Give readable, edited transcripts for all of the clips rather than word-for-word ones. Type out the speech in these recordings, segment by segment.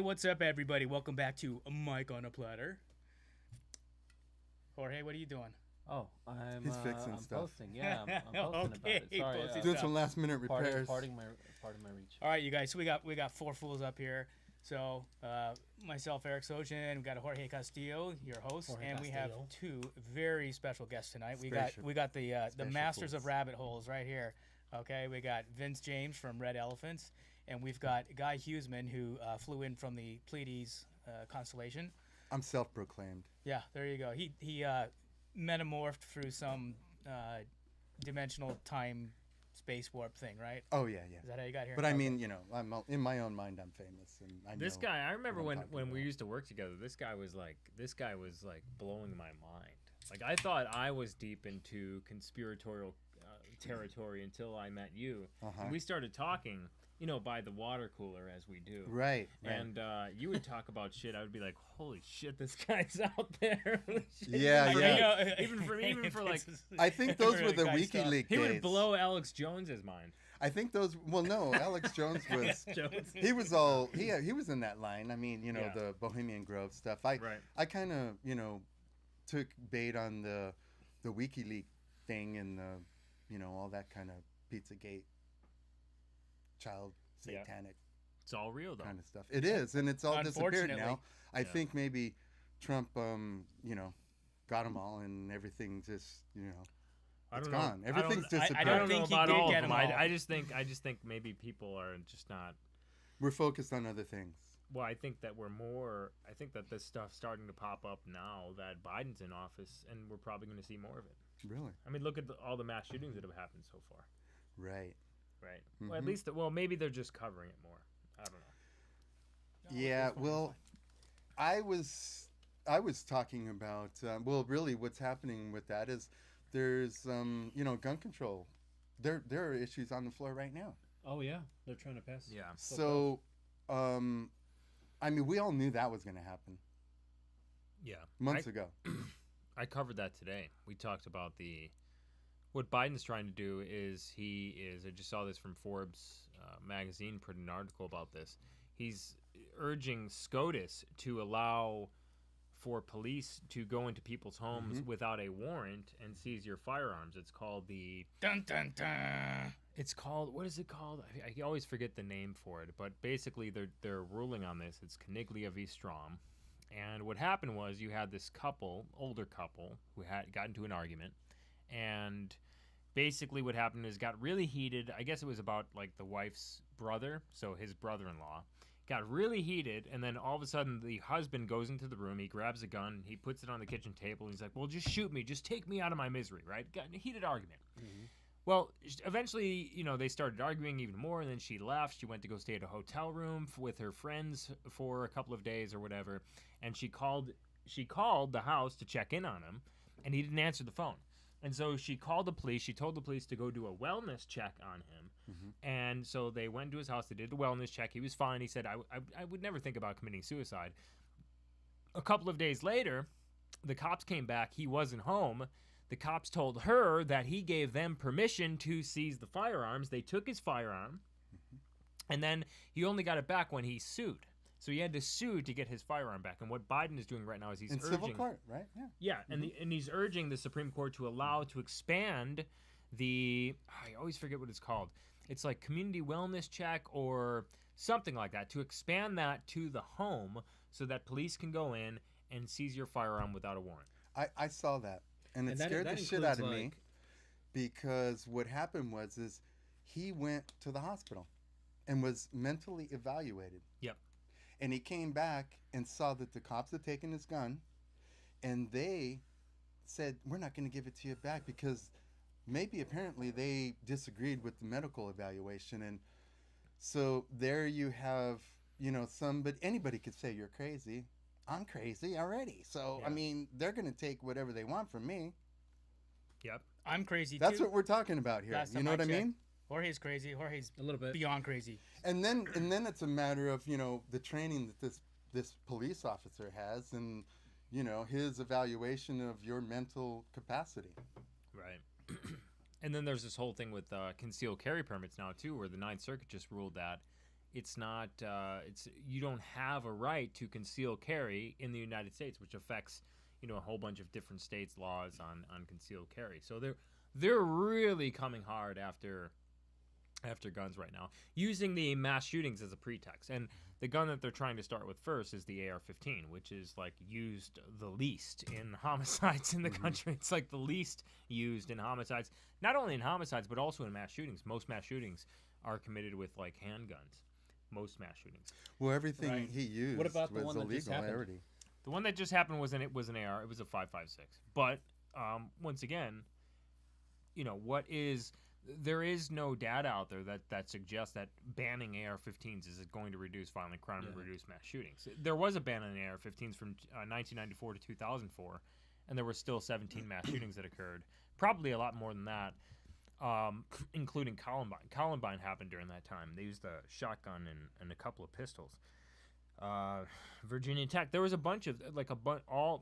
what's up, everybody? Welcome back to Mike on a Platter. Jorge, what are you doing? Oh, I'm He's fixing I'm stuff. posting. Yeah, I'm posting about it. Okay, Sorry, posting Doing stuff. some last minute repairs. pardon my reach. All right, you guys. So we got four fools up here. So myself, Eric Sochin, we got Jorge Castillo, your host, Jorge and we have Castillo. two very special guests tonight. We Special. got the Special masters fools. of rabbit holes right here. Okay, we got Vince James from Red Elephants, and we've got Guy Huseman, who flew in from the Pleiades constellation. I'm self-proclaimed. Yeah, there you go. He metamorphed through some dimensional time space warp thing, right? Oh yeah. Is that how you got here? But I Okay. mean, I'm in my own mind, I'm famous, and I This know guy, I remember what I'm when talking we about. used to work together. This guy was like blowing my mind. Like I thought I was deep into conspiratorial territory until I met you. Uh-huh. And we started talking, by the water cooler as we do. Right. And you would talk about shit. I would be like, "Holy shit, this guy's out there!" Yeah, For yeah. me, even for like, I think those were the Guy stuff. WikiLeaks he would days. blow Alex Jones's mind. I think those. Well, no, Alex Jones was. Jones. He was all. He was in that line. I mean, Yeah. the Bohemian Grove stuff. Right. I kind of took bait on the WikiLeaks thing and the all that kind of Pizzagate child Yeah. satanic It's all real though. kind of stuff. It is, and it's all disappeared Unfortunately. now. I Yeah. think maybe Trump, got them all, and everything just, I it's don't know. gone. Everything's I disappeared. I don't don't know think he about did all get of them. 'em all. I just think maybe people are just not. We're focused on other things. Well, I think that I think that this stuff's starting to pop up now that Biden's in office, and we're probably going to see more of it. Really? I mean, look at all the mass shootings that have happened so far, Right. right? Well, at Mhm. least, maybe they're just covering it more. I don't know. Yeah. Well, I was talking about. Well, really, what's happening with that is there's gun control. There are issues on the floor right now. Oh yeah, they're trying to pass. Yeah. So, I mean, we all knew that was going to happen Yeah. months ago. I covered that today. We talked about what Biden's trying to do is I just saw this from Forbes magazine, put an article about this. He's urging SCOTUS to allow for police to go into people's homes without a warrant and seize your firearms. It's called the Dun dun dun. It's called, what is it called? I always forget the name for it, but basically they're ruling on this. It's Coniglia v. Strom. And what happened was you had this older couple, who got into an argument, and basically what happened is got really heated. I guess it was about like the wife's brother, so his brother-in-law. Got really heated, and then all of a sudden the husband goes into the room, he grabs a gun, he puts it on the kitchen table, and he's like, well, just shoot me, just take me out of my misery, right? Got in a heated argument. Well, eventually, they started arguing even more, and then she left. She went to go stay at a hotel room with her friends for a couple of days or whatever, and she called the house to check in on him, and he didn't answer the phone. And so she called the police. She told the police to go do a wellness check on him. And so they went to his house. They did a wellness check. He was fine. He said, I would never think about committing suicide. A couple of days later, the cops came back. He wasn't home. The cops told her that he gave them permission to seize the firearms. They took his firearm, and then he only got it back when he sued. So he had to sue to get his firearm back. And what Biden is doing right now is he's In urging... civil court, right? Yeah. Yeah, and he's urging the Supreme Court to expand the... I always forget what it's called. It's like community wellness check or something like that, to expand that to the home so that police can go in and seize your firearm without a warrant. I saw that, and it And that- scared that the shit out of includes, me, because what happened is he went to the hospital and was mentally evaluated. Yep. And he came back and saw that the cops had taken his gun, and they said, we're not going to give it to you back, because apparently they disagreed with the medical evaluation. And so there you have, anybody could say you're crazy. I'm crazy already. So, I Yeah. mean, they're going to take whatever they want from me. Yep. I'm crazy That's too. what we're talking about here. Last You time know what I checked. mean? Jorge's crazy. Jorge's A little bit. beyond crazy. And then it's a matter of, the training that this police officer has, and, his evaluation of your mental capacity. Right. And then there's this whole thing with concealed carry permits now, too, where the Ninth Circuit just ruled that it's not. You don't have a right to conceal carry in the United States, which affects a whole bunch of different states' laws on concealed carry. So they're really coming hard after guns right now, using the mass shootings as a pretext. And the gun that they're trying to start with first is the AR-15, which is like used the least in homicides in the country. It's like the least used in homicides, not only in homicides but also in mass shootings. Most mass shootings are committed with like handguns. Most mass shootings. Well, everything he used What about the was one that just illegal happened? already. The one that just happened was an AR. It was a 5.56. But once again, there is no data out there that suggests that banning AR-15s is going to reduce violent crime and reduce mass shootings. There was a ban on AR-15s from 1994 to 2004, and there were still 17 mass shootings that occurred. Probably a lot more than that, including Columbine. Columbine happened during that time. They used a shotgun and a couple of pistols. Virginia Tech. There was a bunch of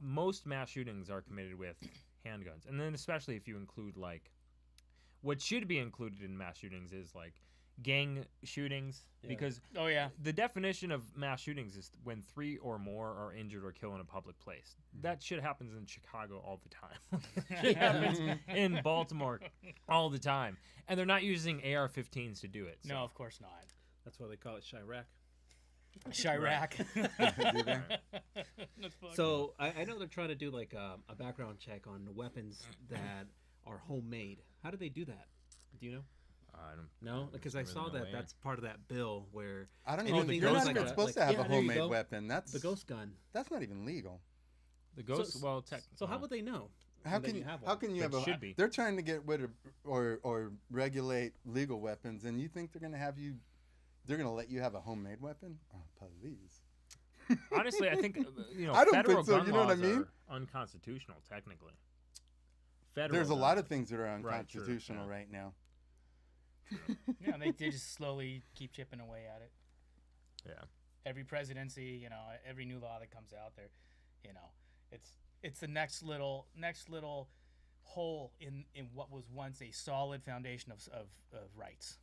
most mass shootings are committed with handguns, and then especially if you include like what should be included in mass shootings is like gang shootings, because the definition of mass shootings is when 3 or more are injured or killed in a public place. That shit happens in Chicago all the time. It happens in Baltimore all the time, and they're not using AR-15s to do it. So. No, of course not. That's why they call it Chirac. Chirac. Do they? So I know they're trying to do like a background check on weapons that are homemade. How do they do that? Do you know? I don't. No, because I really saw know that where. that's part of that bill where I don't anything even. that You're was not like even a- supposed like- to have yeah, a there you homemade go. weapon. That's the ghost gun. That's not even legal. The ghost. So- So how would they know? How that can you have how one? can you That have a? should be. They're trying to get rid of or regulate legal weapons, and you think they're gonna have you? They're gonna let you have a homemade weapon? Oh, please. Honestly, I think I don't federal think so, gun you know what I laws mean? are unconstitutional technically. Federal There's a gun lot laws. of things that are Right, true, unconstitutional yeah. right now. Yeah, they just slowly keep chipping away at it. Yeah. Every presidency, every new law that comes out there, it's the next little hole in what was once a solid foundation of rights.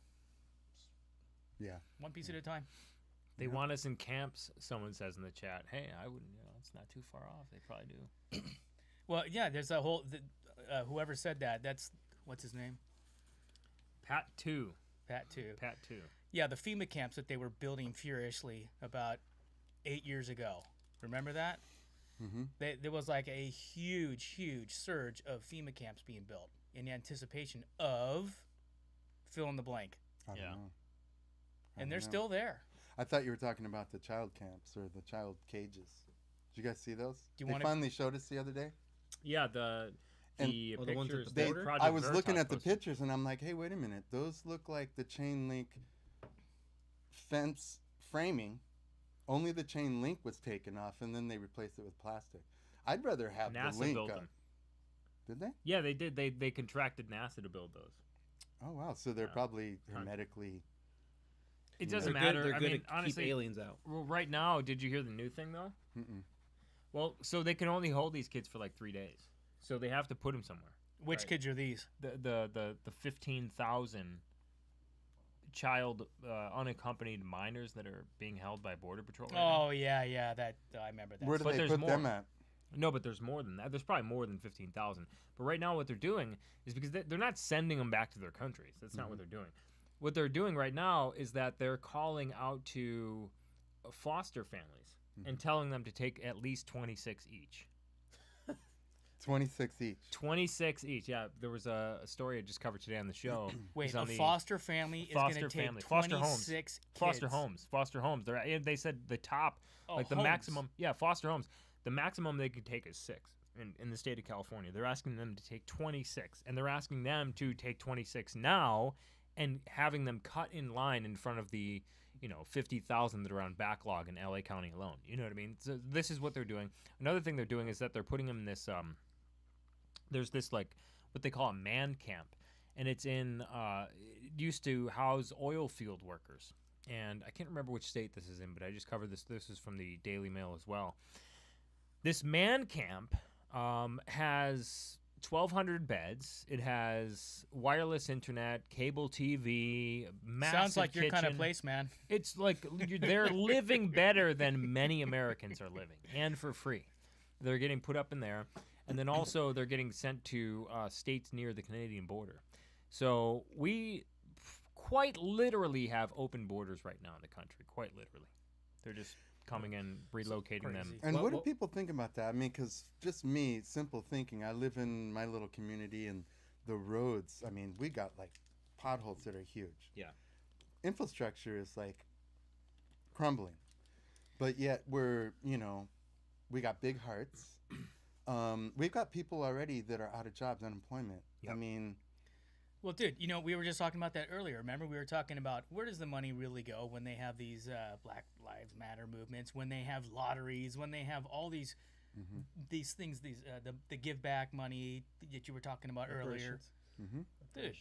Yeah. One piece at a time. They want us in camps. Someone says in the chat, "Hey, I wouldn't. It's not too far off. They probably do." Well, yeah, there's a whole. Whoever said that, that's what's his name? Pat 2. Pat too. Pat 2. Yeah, the FEMA camps that they were building furiously about 8 years ago. Remember that? Mm-hmm. There was like a huge surge of FEMA camps being built in anticipation of fill in the blank, I don't Yeah. know. I and they're don't know. still there. I thought you were talking about the child camps or the child cages. Did you guys see those? Do you They wanna- finally showed us the other day. Yeah, the And- the Oh, the ones at pictures. the They, border? Project I was Veritas looking at the posted. pictures and I'm like, hey, wait a minute. Those look like the chain link fence framing. Only the chain link was taken off and then they replaced it with plastic. I'd rather have NASA the link built up. them. Did they? Yeah, they did. They contracted NASA to build those. Oh, wow. So they're Yeah. probably hermetically. It Yeah. doesn't They're matter. Good, they're I good mean, to honestly, keep aliens out. well, right now, did you hear the new thing though? Mm-mm. Well, so they can only hold these kids for like 3 days, so they have to put them somewhere. Which Right. kids are these? The 15,000 child unaccompanied minors that are being held by Border Patrol. Right now. Oh yeah, that I remember that. Where do But they there's put more. them at? No, but there's more than that. There's probably more than 15,000. But right now, what they're doing is because they're not sending them back to their countries. That's not what they're doing. What they're doing right now is that they're calling out to foster families and telling them to take at least 26 each. 26 each. 26 each. Yeah, there was a story I just covered today on the show. Wait, It's a on the foster family is going to foster take family. Foster homes. 26 foster kids. homes. They said the top, Oh, like the homes. maximum. Yeah, foster homes. The maximum they could take is 6 in the state of California. They're asking them to take 26, and they're asking them to take 26 now, and having them cut in line in front of the 50,000 that are on backlog in LA County alone. You know what I mean? So this is what they're doing. Another thing they're doing is that they're putting them in this. There's this like what they call a man camp, and it's in it used to house oil field workers, and I can't remember which state this is in, but I just covered this. This is from the Daily Mail as well. This man camp has 1,200 beds. It has wireless internet, cable TV, massive Sounds like your kind of kitchen. place, man. It's like they're living better than many Americans are living, and for free. They're getting put up in there, and then also they're getting sent to states near the Canadian border. So we quite literally have open borders right now in the country. Quite literally, they're just coming in, relocating them. Crazy. And What- what do what- people think about that? I mean, because just me, simple thinking. I live in my little community, and the roads. I mean, we got like potholes that are huge. Yeah. Infrastructure is like crumbling, but yet we got big hearts. We've got people already that are out of jobs, unemployment. I Yep. mean, Well, dude, we were just talking about that earlier. Remember, we were talking about where does the money really go when they have these Black Lives Matter movements, when they have lotteries, when they have all these things, the give back money that you were talking about earlier. Dude,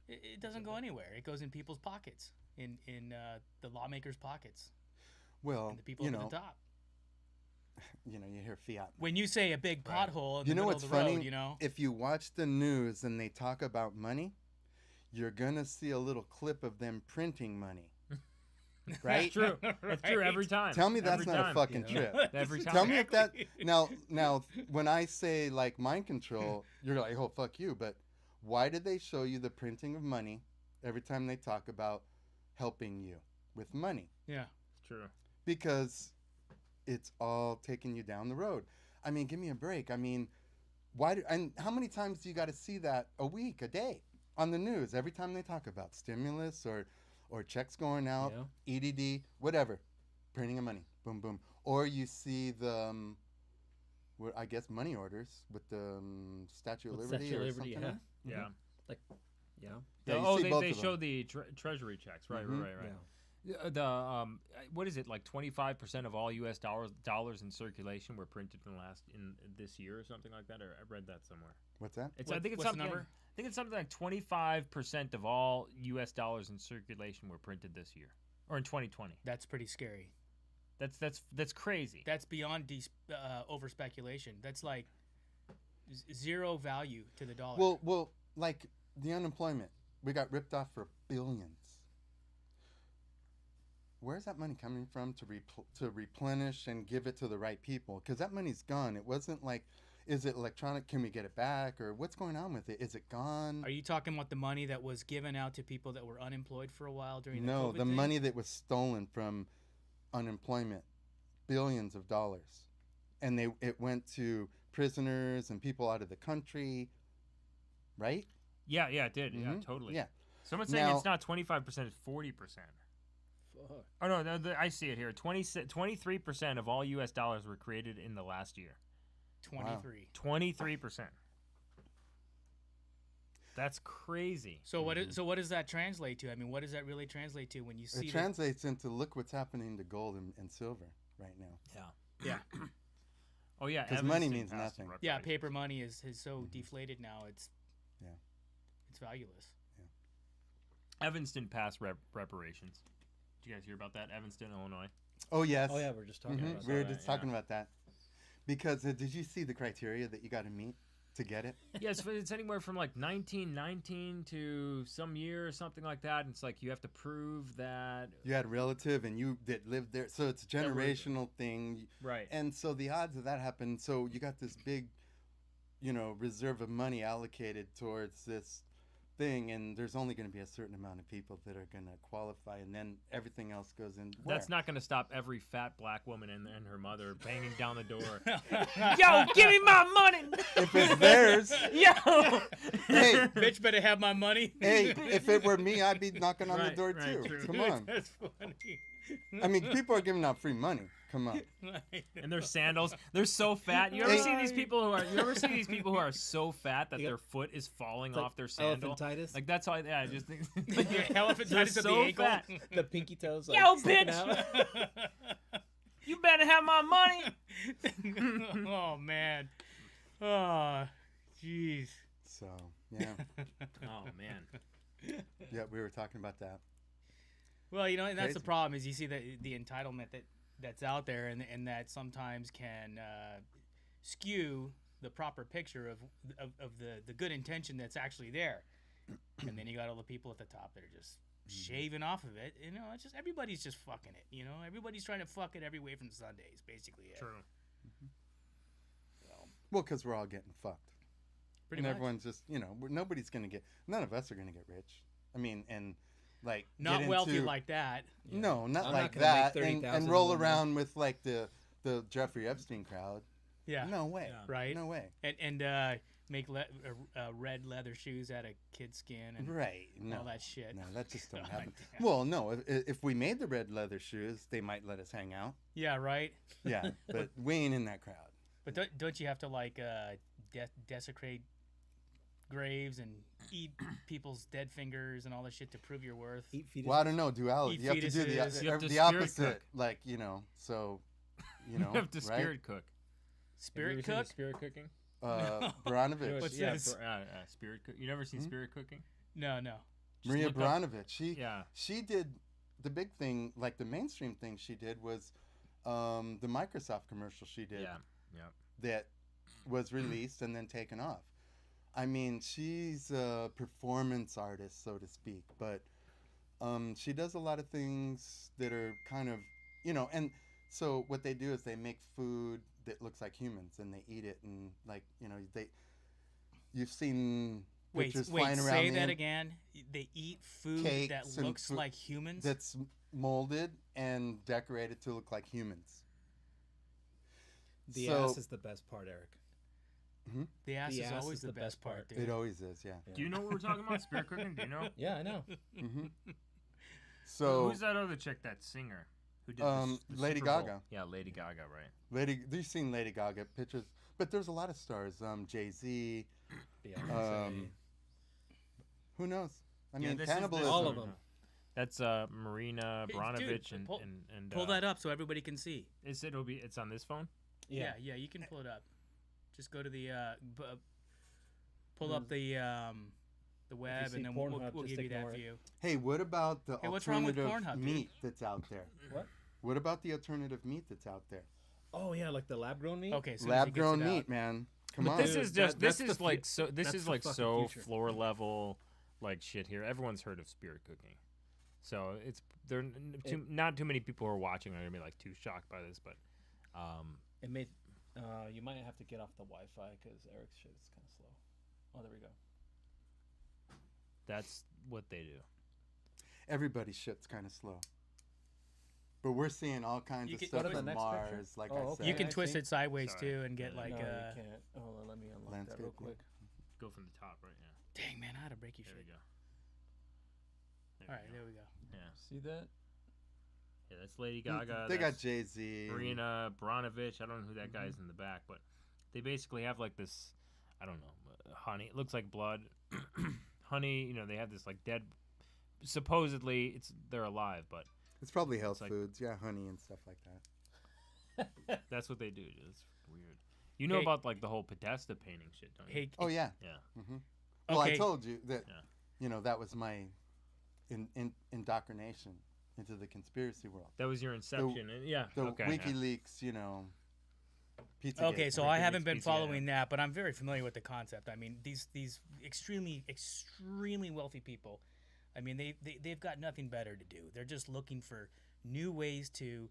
it doesn't go anywhere. It goes in people's pockets, in the lawmakers' pockets, well, and the people up at the top. you hear fiat. When you say a big pothole in You the know middle what's of the funny? road, If you watch the news and they talk about money, you're gonna see a little clip of them printing money. Right? That's true. That's true every time. Tell me that's Every not time, a fucking you know? trip. Every time. Tell me if that now when I say like mind control, you're like, oh fuck you. But why did they show you the printing of money every time they talk about helping you with money? yeah. It's true. Because it's all taking you down the road. I mean, give me a break. I mean, and how many times do you got to see that a week, a day on the news every time they talk about stimulus or checks going out, EDD, whatever, printing of money, boom, boom. Or you see the, I guess, money orders with the Statue of With Liberty Statue of or Liberty, something. yeah. Like? Yeah. Yeah. Yeah, you see both they of them. show the treasury checks. Right, Mhm. right. What is it, like 25% of all U.S. dollars in circulation were printed in this year or something like that? Or I read that somewhere. What's that? I What- think it's what's the something. number? I think it's something like 25% of all U.S. dollars in circulation were printed this year, or in 2020. That's pretty scary. That's crazy. That's beyond over speculation. That's like zero value to the dollar. Well, like the unemployment, we got ripped off for billions. Where's that money coming from to replenish and give it to the right people? Because that money's gone. It wasn't like, is it electronic? Can we get it back? Or what's going on with it? Is it gone? Are you talking about the money that was given out to people that were unemployed for a while during the No, COVID the thing? money that was stolen from unemployment, billions of dollars, and it went to prisoners and people out of the country, right? Yeah, it did. Yeah, Mhm. totally. Yeah. Someone's saying Now- it's not 25%; it's 40%. Fuck. Oh no, I see it here. 23% of all U.S. dollars were created in the last year. 23. 23%. That's crazy. So what does that translate to? I mean, what does that really translate to when you see It translates into look what's happening to gold and silver right now. Yeah. Oh yeah, 'Cause money Evanston means passed nothing. Yeah, reparations. paper money is so deflated now. It's Yeah. It's valueless. Evanston passed reparations. Did you guys hear about that? Evanston, Illinois. Oh yes. Oh yeah, we're just talking Mhm. about We were that, just talking about that. Because did you see the criteria that you got to meet to get it? Yes, it's anywhere from like 1919 to some year or something like that. And it's like you have to prove that. You had a relative and you that lived there, so it's a generational thing. Right. And so the odds of that happen. So you got this big, reserve of money allocated towards this thing, and there's only going to be a certain amount of people that are going to qualify, and then everything else goes in. That's not going to stop every fat black woman and her mother banging down the door. Yo, Give me my money! If it's theirs, Yo! hey, bitch better have my money. hey, if it were me, I'd be knocking on the Right, door right, too. true. Come on. That's funny. I mean, people are giving out free money. Come on. And their sandals, they're so fat. You ever Hey. see these people who are so fat that their foot is falling off their sandal? Elephantitis. Like that's all. Yeah, I just think Your elephantitis they're of the so ankle. fat. the pinky toes. Like, Yo, sticking bitch! out. You better have my money. Oh man. Oh, jeez. So yeah, Oh man. yeah, we were talking about that. Well, and that's the Crazy. problem is you see the entitlement that's out there, and that sometimes can skew the proper picture of the good intention that's actually there. And then you got all the people at the top that are just shaving off of it. You know, it's just everybody's just fucking it. You know, everybody's trying to fuck it every way from Sundays, basically. It. True. So, Well, because we're all getting fucked. pretty And much. everyone's just, nobody's going to get, none of us are going to get rich. I mean, and like, Not get wealthy into- like that. No, not I'm like not gonna make that. And, 30,000 roll in 1 around with like the Jeffrey Epstein crowd. Yeah. No way. Yeah. Right. No way. And make red leather shoes out of kid skin and Right. No. all that shit. No, that just don't God happen. damn. Well, no, if we made the red leather shoes, they might let us hang out. Yeah, right. Yeah, but we ain't in that crowd. But don't you have to like desecrate graves and eat people's dead fingers and all that shit to prove your worth? Eat fetuses. Well, I don't know. Duality. Eat You have to do fetuses. You have to the spirit opposite. cook. Like, so, You have to right? spirit cook. Spirit Have you ever cook? seen spirit cooking? No. Baranovich. What's yeah, this? spirit cook. You never seen Hmm? spirit cooking? No. Just Maria look up- Baranovich. Yeah. She did the big thing, like the mainstream thing she did was the Microsoft commercial she did Yeah. Yeah. that was released and then taken off. I mean, she's a performance artist, so to speak, but she does a lot of things that are kind of, and so what they do is they make food that looks like humans and they eat it and like, you've seen pictures Wait, flying around say the that in- again. They eat food Cakes that and looks food like humans? that's molded and decorated to look like humans. The So- ass is the best part, Eric. the ass the is ass always is the the best best part, part. dude. It always is, yeah. Do you know what we're talking about? Spirit cooking? Do you know? Yeah, I know. hmm So, Who's that other chick? That singer who did the Lady Super Bowl? Gaga. Yeah, Lady Gaga, right? you've seen Lady Gaga pictures, but there's a lot of stars. Jay-Z. Beyonce. Who knows? I Yeah, mean, this is- cannibalism. All of them. That's Marina Hey, Abramovich dude, and Pull that up so everybody can see. It's on this phone. Yeah, you can pull it up. Just go to the pull up the web, see and then we'll Pornhub, give just you that ignore it. view. Hey, what about the Hey, what's wrong with alternative Pornhub, dude? meat that's out there? What? What about the alternative meat that's out there? Oh yeah, like the lab grown meat. Okay, as soon as he gets Lab-grown it out. meat, man. Come But on. this Dude, is just that's this the is like fu- so this that's is the like fucking so future. floor level like shit here. Everyone's heard of spirit cooking, so it's not too many people who are watching are gonna be like too shocked by this, but It made. You might have to get off the Wi-Fi because Eric's shit is kind of slow. Oh, there we go. that's what they do. Everybody's shit's kind of slow. But we're seeing all kinds You of can- stuff Go to the from next picture? Mars, like Oh, I okay. said. You can I twist see. it sideways Sorry. too and get like no, you can't. Hold on, let me unlock that real Landscape, quick. Go from the top, right? Yeah. dang man, I had to break your There we shit. go. All right, there we go. Yeah. See that? Yeah, that's Lady Gaga. They got that's Jay-Z. Marina Abramovich. I don't know who that guy's in the back, but they basically have like this. I don't know, honey. It looks like blood. Honey, they have this like dead. Supposedly, they're alive, but It's probably health like- foods, yeah, honey and stuff like that. that's what they do. It's weird. You know Hey- about like the whole Podesta painting shit, don't you? Oh Hey, yeah. Yeah. hmm Well, I Okay. told you that. Yeah. That was my indoctrination into the conspiracy world. That was your inception. and yeah. The okay. yeah. WikiLeaks, Pizza. Okay, so I haven't been pizza, yeah. following that, but I'm very familiar with the concept. I mean, these extremely wealthy people, I mean, they've got nothing better to do. They're just looking for new ways to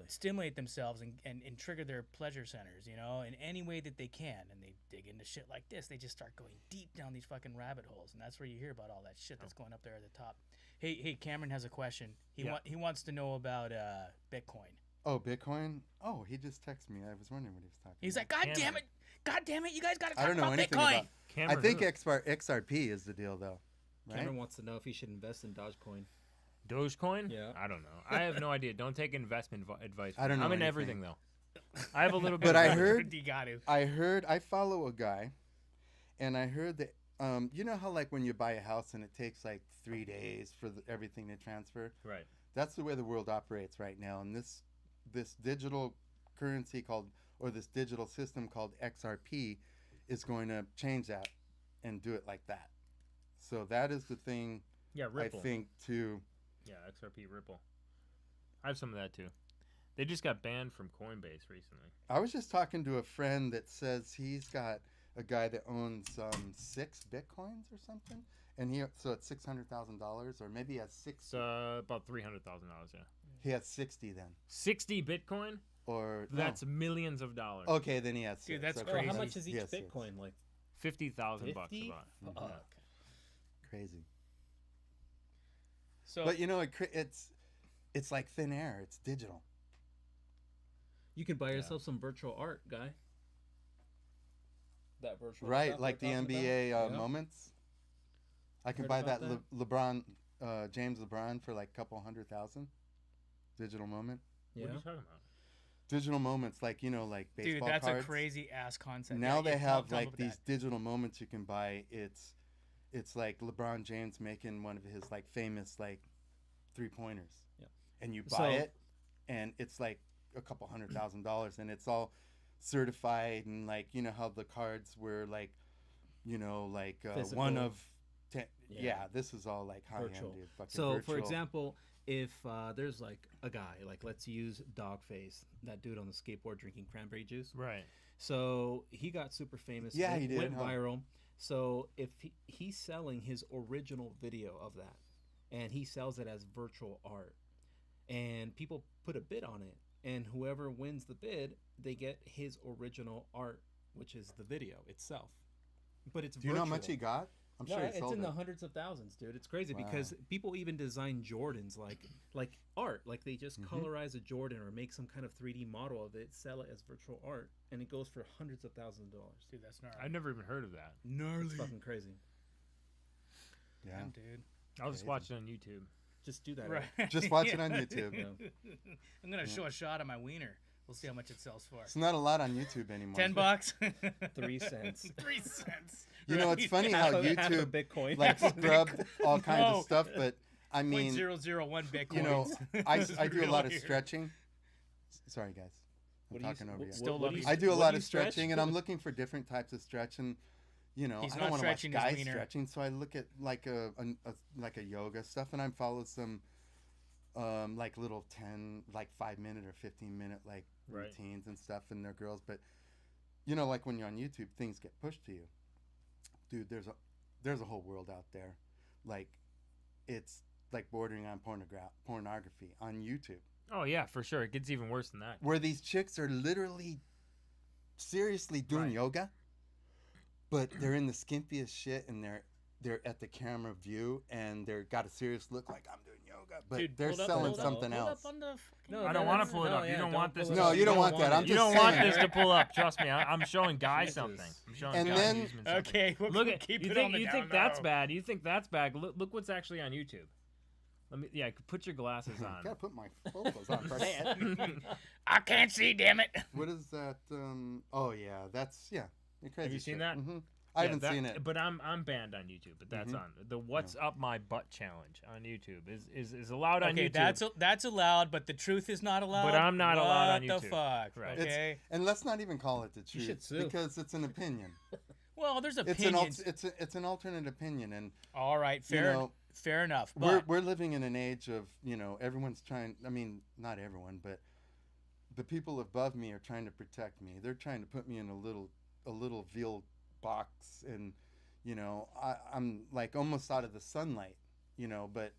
stimulate themselves and trigger their pleasure centers, in any way that they can. And they dig into shit like this. They just start going deep down these fucking rabbit holes, and that's where you hear about all that shit that's going up there at the top. Hey, Cameron has a question. He wants to know about Bitcoin. Oh, Bitcoin? Oh, he just texted me. I was wondering what he was talking He's about. like, God damn it, you guys got to I talk don't know about anything Bitcoin. about. Cameron I think who? XRP is the deal, though. Right? Cameron wants to know if he should invest in Dogecoin. Dogecoin? Yeah. I don't know. I have no idea. Don't take investment advice. I don't know I'm in anything. everything though. I have a little bit. But of I everything. heard- You got to. I follow a guy, and I heard that. You know how like when you buy a house and it takes like 3 days for everything to transfer. Right. That's the way the world operates right now, and this digital currency this digital system called XRP is going to change that and do it like that. So that is the thing Yeah, Ripple. I think to Yeah, XRP Ripple. I have some of that too. They just got banned from Coinbase recently. I was just talking to a friend that says he's got a guy that owns 6 bitcoins or something, and so it's $600,000, or maybe he has 6. It's about $300,000. Yeah. He has 60 then, 60 Bitcoin. or That's millions of dollars. Okay, then he has 6. Dude, that's Okay, Well, crazy. how so much is he each has 6. Bitcoin? Like 50,000 bucks 50? about. Fuck. Crazy. So But it's like thin air. It's digital. You can buy yourself some virtual art, guy. That virtual Right, stuff like the we're talking NBA about? Yeah. moments. I can Heard buy about that LeBron, James LeBron for like a couple 100,000. Digital moment. Yeah. What are you talking about? Digital moments, like like dude, baseball that's cards. a crazy ass concept. Now Yeah, they yeah, have tell me like about these that. digital moments you can buy. It's like LeBron James making one of his like famous like 3-pointers. Yeah. And you So- buy it, and it's like a couple $100,000, and it's all certified, and like how the cards were like, Physical. one of 10. Yeah. Yeah, this is all like high end, Virtual. dude. Fucking So, virtual. for example, if there's like a guy, like let's use Dogface, that dude on the skateboard drinking cranberry juice. Right. So he got super famous. Yeah, he did, Went huh? viral. So if he's selling his original video of that, and he sells it as virtual art, and people put a bid on it, and whoever wins the bid, they get his original art, which is the video itself. But it's Do you know how much virtual. he got? I'm No, sure he it's sold in it. the hundreds of thousands, dude. It's crazy Wow. because people even design Jordans like art. Like they just Mhm. colorize a Jordan or make some kind of 3D model of it, sell it as virtual art, and it goes for hundreds of thousands of dollars. Dude, that's gnarly. I've never even heard of that. Gnarly. It's fucking crazy. Yeah. Damn, dude. I'll just Crazy. watch it on YouTube. Just do that. Right. Just watch it on YouTube. Yeah. I'm gonna show a shot of my wiener. We'll see how much it sells for. It's not a lot on YouTube anymore. $10. 3 cents. 3 cents. It's funny how Half a YouTube Bitcoin. like scrubbed all kinds No. of stuff, but I mean, 0.001 Bitcoin. I do a lot of stretching. Sorry, guys. I'm What do you- talking over you. Still what do love you- I do a what lot you of stretch? stretching, and I'm looking for different types of stretch. And He's I not don't want to watch stretching his guys wiener. stretching, so I look at like a yoga stuff, and I follow some like little 5-minute or 15-minute like Right. routines and stuff, and they're girls. But like when you're on YouTube, things get pushed to you, dude. There's a whole world out there, like it's like bordering on pornography on YouTube, Oh yeah, for sure. It gets even worse than that. where these chicks are literally seriously doing Right. yoga, but they're in the skimpiest shit, and they're at the camera view, and they're got a serious look like I'm doing yoga, but Dude, they're pull up- selling pull up- something pull else. up on the fucking- No, I don't want to pull it no, up. You yeah, don't want don't this. pull it No, up. you don't want that. I'm You just don't want saying. this to pull up. Trust me. I'm showing Guy Jesus. something. I'm showing And Guy then- Huseman something. Okay, we'll Look at keep you it think on the you down think that's low. bad. You think that's bad. Look what's actually on YouTube. Put your glasses on. Gotta put my photos on first. I can't see, damn it. What is that? Oh yeah, that's You're crazy. you seen shit. that? Mhm. I Yeah, haven't that- seen it. But I'm banned on YouTube. But that's Mhm. on the "What's Up My Butt" challenge on YouTube is allowed on Okay, YouTube. that's allowed, but the truth is not allowed. But I'm not allowed on What the YouTube. fuck? Right. Okay. And let's not even call it the truth, should sue. because it's an opinion. Well, there's It's opinions. it's an alternate opinion, and All right, you fair, know, fair enough. we're But living in an age of everyone's trying. I mean, not everyone, but the people above me are trying to protect me. They're trying to put me in a little veal box, and I'm like almost out of the sunlight, but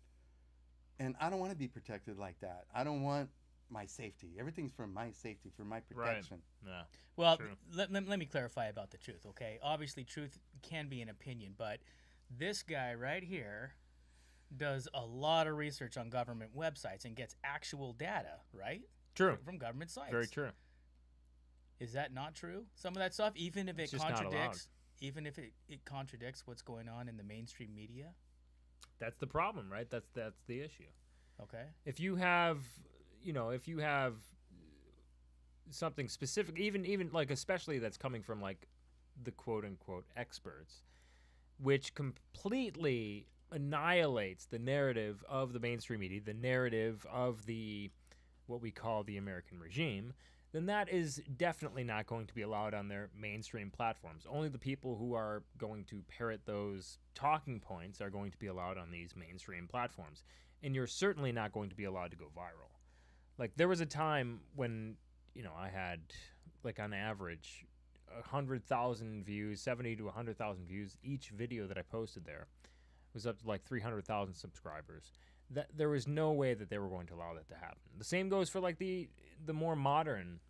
I don't want to be protected like that. I don't want my safety. Everything's for my safety, for my protection. Yeah. well, True. let me clarify about the truth. Okay, obviously, truth can be an opinion, but this guy right here does a lot of research on government websites and gets actual data, right? True. From government sites. Very true. Is that not true? Some of that stuff, even if It's it just not contradicts, even if it contradicts what's going on in the mainstream media. That's the problem, right? That's the issue. Okay. If you have something specific, even like especially that's coming from like the quote unquote experts, which completely annihilates the narrative of the mainstream media, the narrative of the what we call the American regime, then that is definitely not going to be allowed on their mainstream platforms. Only the people who are going to parrot those talking points are going to be allowed on these mainstream platforms. And you're certainly not going to be allowed to go viral. Like there was a time when, I had like on average 100,000 views, 70 to 100,000 views each video that I posted there. It was up to like 300,000 subscribers. That there was no way that they were going to allow that to happen. The same goes for like the more modern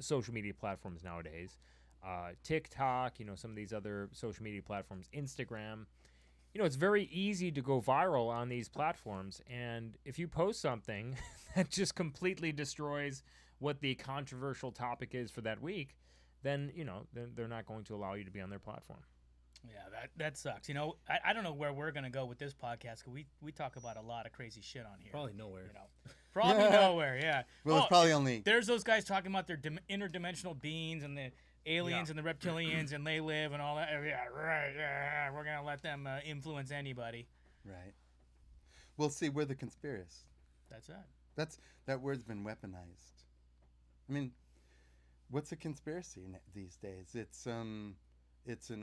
social media platforms nowadays. TikTok, some of these other social media platforms, Instagram. It's very easy to go viral on these platforms, and if you post something that just completely destroys what the controversial topic is for that week, then they're not going to allow you to be on their platform. Yeah, that sucks. I don't know where we're gonna go with this podcast, 'cause we talk about a lot of crazy shit on here. Probably nowhere. Probably nowhere. Yeah. Well, it's probably only. There's those guys talking about their interdimensional beings and the aliens and the reptilians and they live and all that. Yeah, right. Yeah, we're gonna let them influence anybody. Right. Well, see, we're the conspiracists. That's it. That word's been weaponized. I mean, what's a conspiracy these days? It's an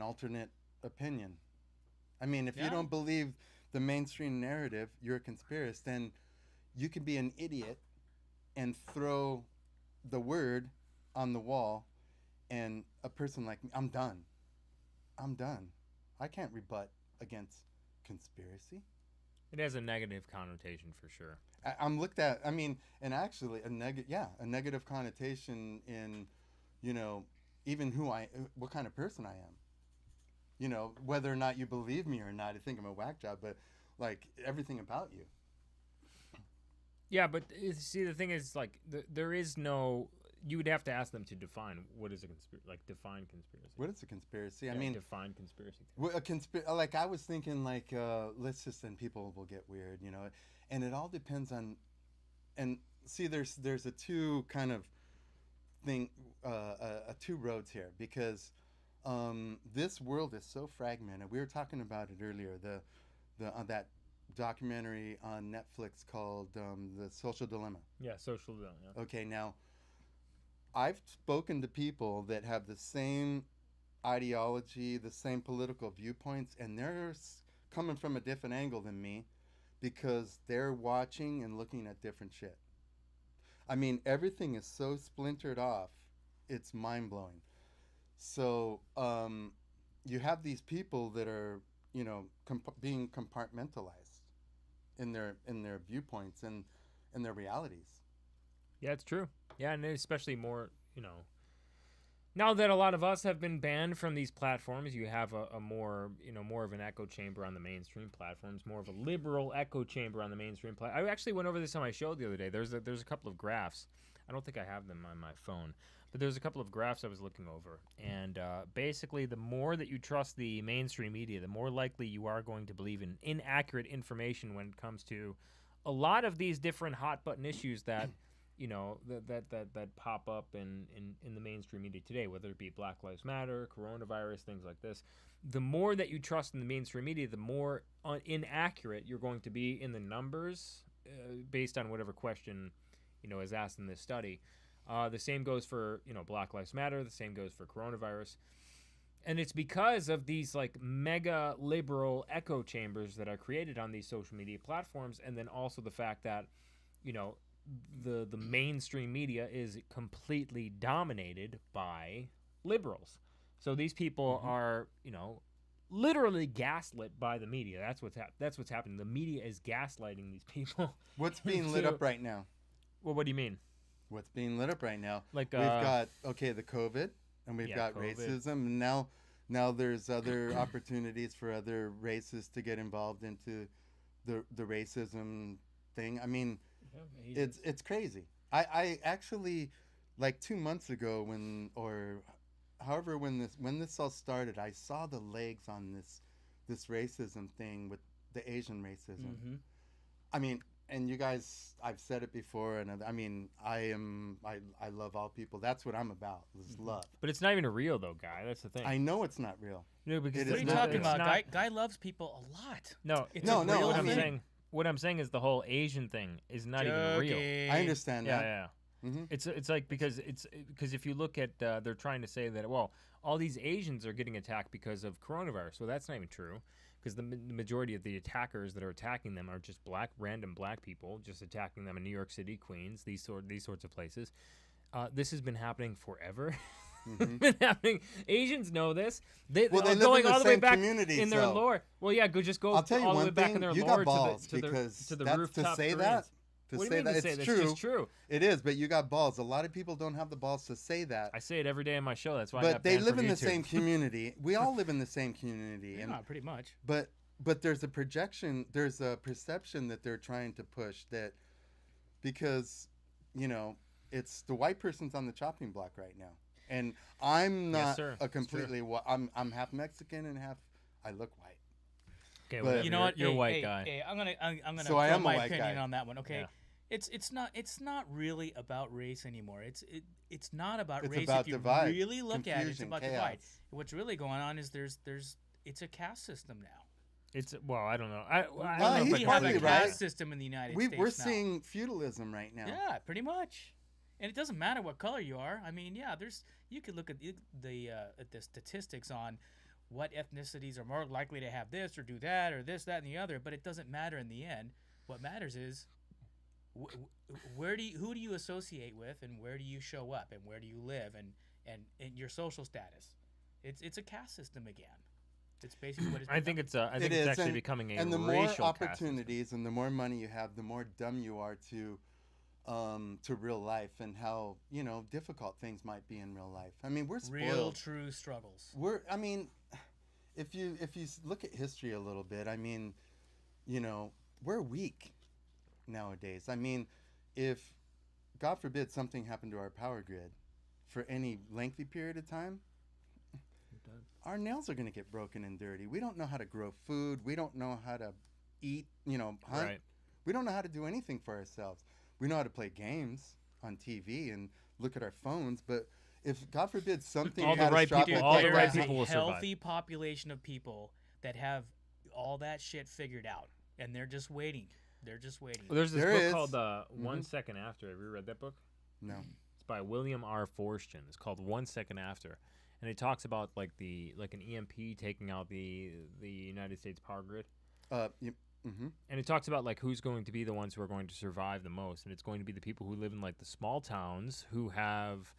alternate opinion. I mean, if you don't believe the mainstream narrative, you're a conspiracist. Then you could be an idiot and throw the word on the wall, and a person like me, I'm done. I can't rebut against conspiracy. It has a negative connotation for sure. I'm looked at. I mean, and actually a negative connotation in, even what kind of person I am. Whether or not you believe me or not, I think I'm a whack job, but like everything about you. Yeah, but see, the thing is, like, there is no. You would have to ask them to define what is a conspiracy. Like, define conspiracy. What is a conspiracy? Yeah, I mean, define conspiracy. Like I was thinking, like, let's just, and people will get weird, and it all depends on. And see, there's a two kind of thing, two roads here, because this world is so fragmented. We were talking about it earlier. That documentary on Netflix called The Social Dilemma. Yeah, social dilemma. Yeah. Okay, now I've spoken to people that have the same ideology, the same political viewpoints, and they're coming from a different angle than me because they're watching and looking at different shit. I mean, everything is so splintered off, it's mind-blowing. So you have these people that are, being compartmentalized in their viewpoints and in their realities. Yeah, it's true. Yeah, and especially more, now that a lot of us have been banned from these platforms, you have a more, more of an echo chamber on the mainstream platforms, more of a liberal echo chamber on the mainstream I actually went over this on my show the other day. There's a couple of graphs. I don't think I have them on my phone, but there's a couple of graphs I was looking over. And basically, the more that you trust the mainstream media, the more likely you are going to believe in inaccurate information when it comes to a lot of these different hot button issues that that pop up in the mainstream media today, whether it be Black Lives Matter, coronavirus, things like this. The more that you trust in the mainstream media, the more inaccurate you're going to be in the numbers based on whatever question is asked in this study. The same goes for Black Lives Matter. The same goes for coronavirus. And it's because of these like mega liberal echo chambers that are created on these social media platforms, and then also the fact that the mainstream media is completely dominated by liberals. So these people are, literally gaslit by the media. That's what's happening. The media is gaslighting these people. What's being lit up right now? Well, what do you mean? What's being lit up right now? Like we've got the COVID, and we've got COVID. Racism. And now there's other opportunities for other races to get involved into the racism thing. I mean, it's crazy. I actually, like 2 months ago when this all started, I saw the legs on this racism thing with the Asian racism. Mm-hmm. I mean, and you guys, I've said it before, and I mean, I love all people. That's what I'm about, is love. But it's not even real though, Guy. That's the thing. I know it's not real. No, because what are you talking about? Guy loves people a lot. No, it's no. a real I what I'm saying is the whole Asian thing is not even real. I understand that. Yeah. Mm-hmm. It's like because if you look at they're trying to say that all these Asians are getting attacked because of coronavirus. Well, that's not even true, because the majority of the attackers that are attacking them are just random black people, just attacking them in New York City, Queens, these sorts of places. This has been happening forever. It's been happening. Asians know this. They live going in the all the way same back communities, in their though. lore. Well, yeah, just go I'll tell you all the way one back thing. in their You lore got balls to the because to the that's rooftop to say Koreans. that. To What do say you mean that to say it's that? true. It's just true. It is, but you got balls. A lot of people don't have the balls to say that. I say it every day in my show. That's why I But got they banned live from in the YouTube. same community. We all live in the same community, and Yeah, pretty much. but there's a projection, there's a perception that they're trying to push that because it's the white person's on the chopping block right now, and I'm Yes, not sir. a It's true. completely I'm half Mexican and half I look white. Okay, But- whatever. You know what? You're a hey, white hey, guy. Hey, I'm gonna So I throw am a my white opinion guy. on that one. Okay, Yeah. it's not really about race anymore. It's not about It's race. about if you divide, really look at it, it's confusion, about chaos. divide. What's really going on is it's a caste system now. I don't know. I don't Well, know if he's I We call have partly a it right. caste system in the United We're States now. seeing feudalism right now. Yeah, pretty much. And it doesn't matter what color you are. I mean, yeah, you could look at the statistics on what ethnicities are more likely to have this or do that or this, that, and the other, but it doesn't matter in the end. What matters is who do you associate with, and where do you show up, and where do you live, and your social status. It's a caste system again. It's basically what it's. I think it's It it's is, actually and- becoming a And the more racial caste system. opportunities and the more money you have, the more dumb you are to real life and how difficult things might be in real life. I mean, we're spoiled. real true struggles. I mean, if you look at history a little bit, I mean, we're weak nowadays. I mean, if God forbid something happened to our power grid for any lengthy period of time, our nails are going to get broken and dirty. We don't know how to grow food. We don't know how to eat, hunt. Right. We don't know how to do anything for ourselves. We know how to play games on TV and look at our phones, but if God forbid something All the right catastrophic people- all the like right that- people will survive. Healthy population of people that have all that shit figured out, and they're just waiting. They're just waiting. Well, there's this There book is. called 1 Second After. Have you read that book? No. It's by William R. Forstchen. It's called 1 Second After, and it talks about like an EMP taking out the United States power grid, and it talks about like who's going to be the ones who are going to survive the most, and it's going to be the people who live in like the small towns who have,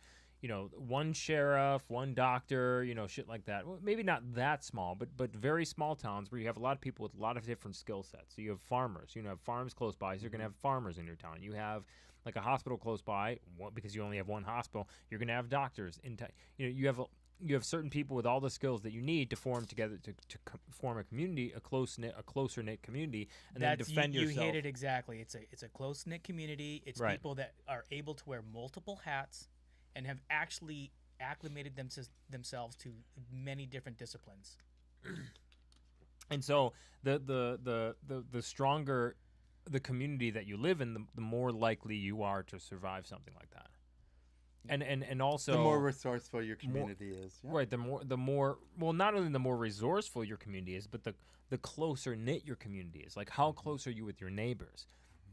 one sheriff, one doctor, shit like that. Well, maybe not that small, but very small towns where you have a lot of people with a lot of different skill sets. So you have farmers, have farms close by, so you're going to have farmers in your town. You have like a hospital close by, because you only have one hospital. You're going to have doctors in town. You have certain people with all the skills that you need to form together to form a community, a closer knit community, and then defend you yourself. hit it exactly. It's a close knit community. It's Right. people that are able to wear multiple hats and have actually acclimated themselves to many different disciplines. And so the stronger the community that you live in, the more likely you are to survive something like that. And also the more resourceful your community is. Yeah. right, the more well, not only the more resourceful your community is, but the closer knit your community is. Like how close are you with your neighbors?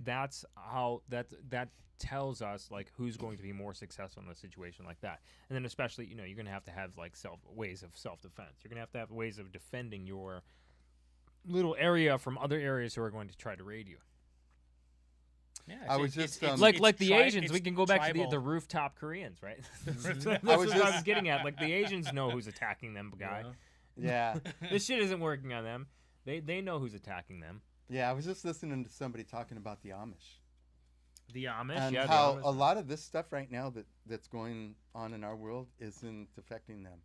That's how that tells us like who's going to be more successful in a situation like that. And then especially, you're going to have like ways of self-defense. You're going to have ways of defending your little area from other areas who are going to try to raid you. Yeah, I was just, Like the Asians, it's we can go back to tribal. the rooftop Koreans, right? That's I was what I just- was getting at. Like the Asians know who's attacking them, guy. Yeah. This shit isn't working on them. They know who's attacking them. Yeah, I was just listening to somebody talking about the Amish. The Amish, And yeah. how the Amish. a lot of this stuff right now that's going on in our world isn't affecting them.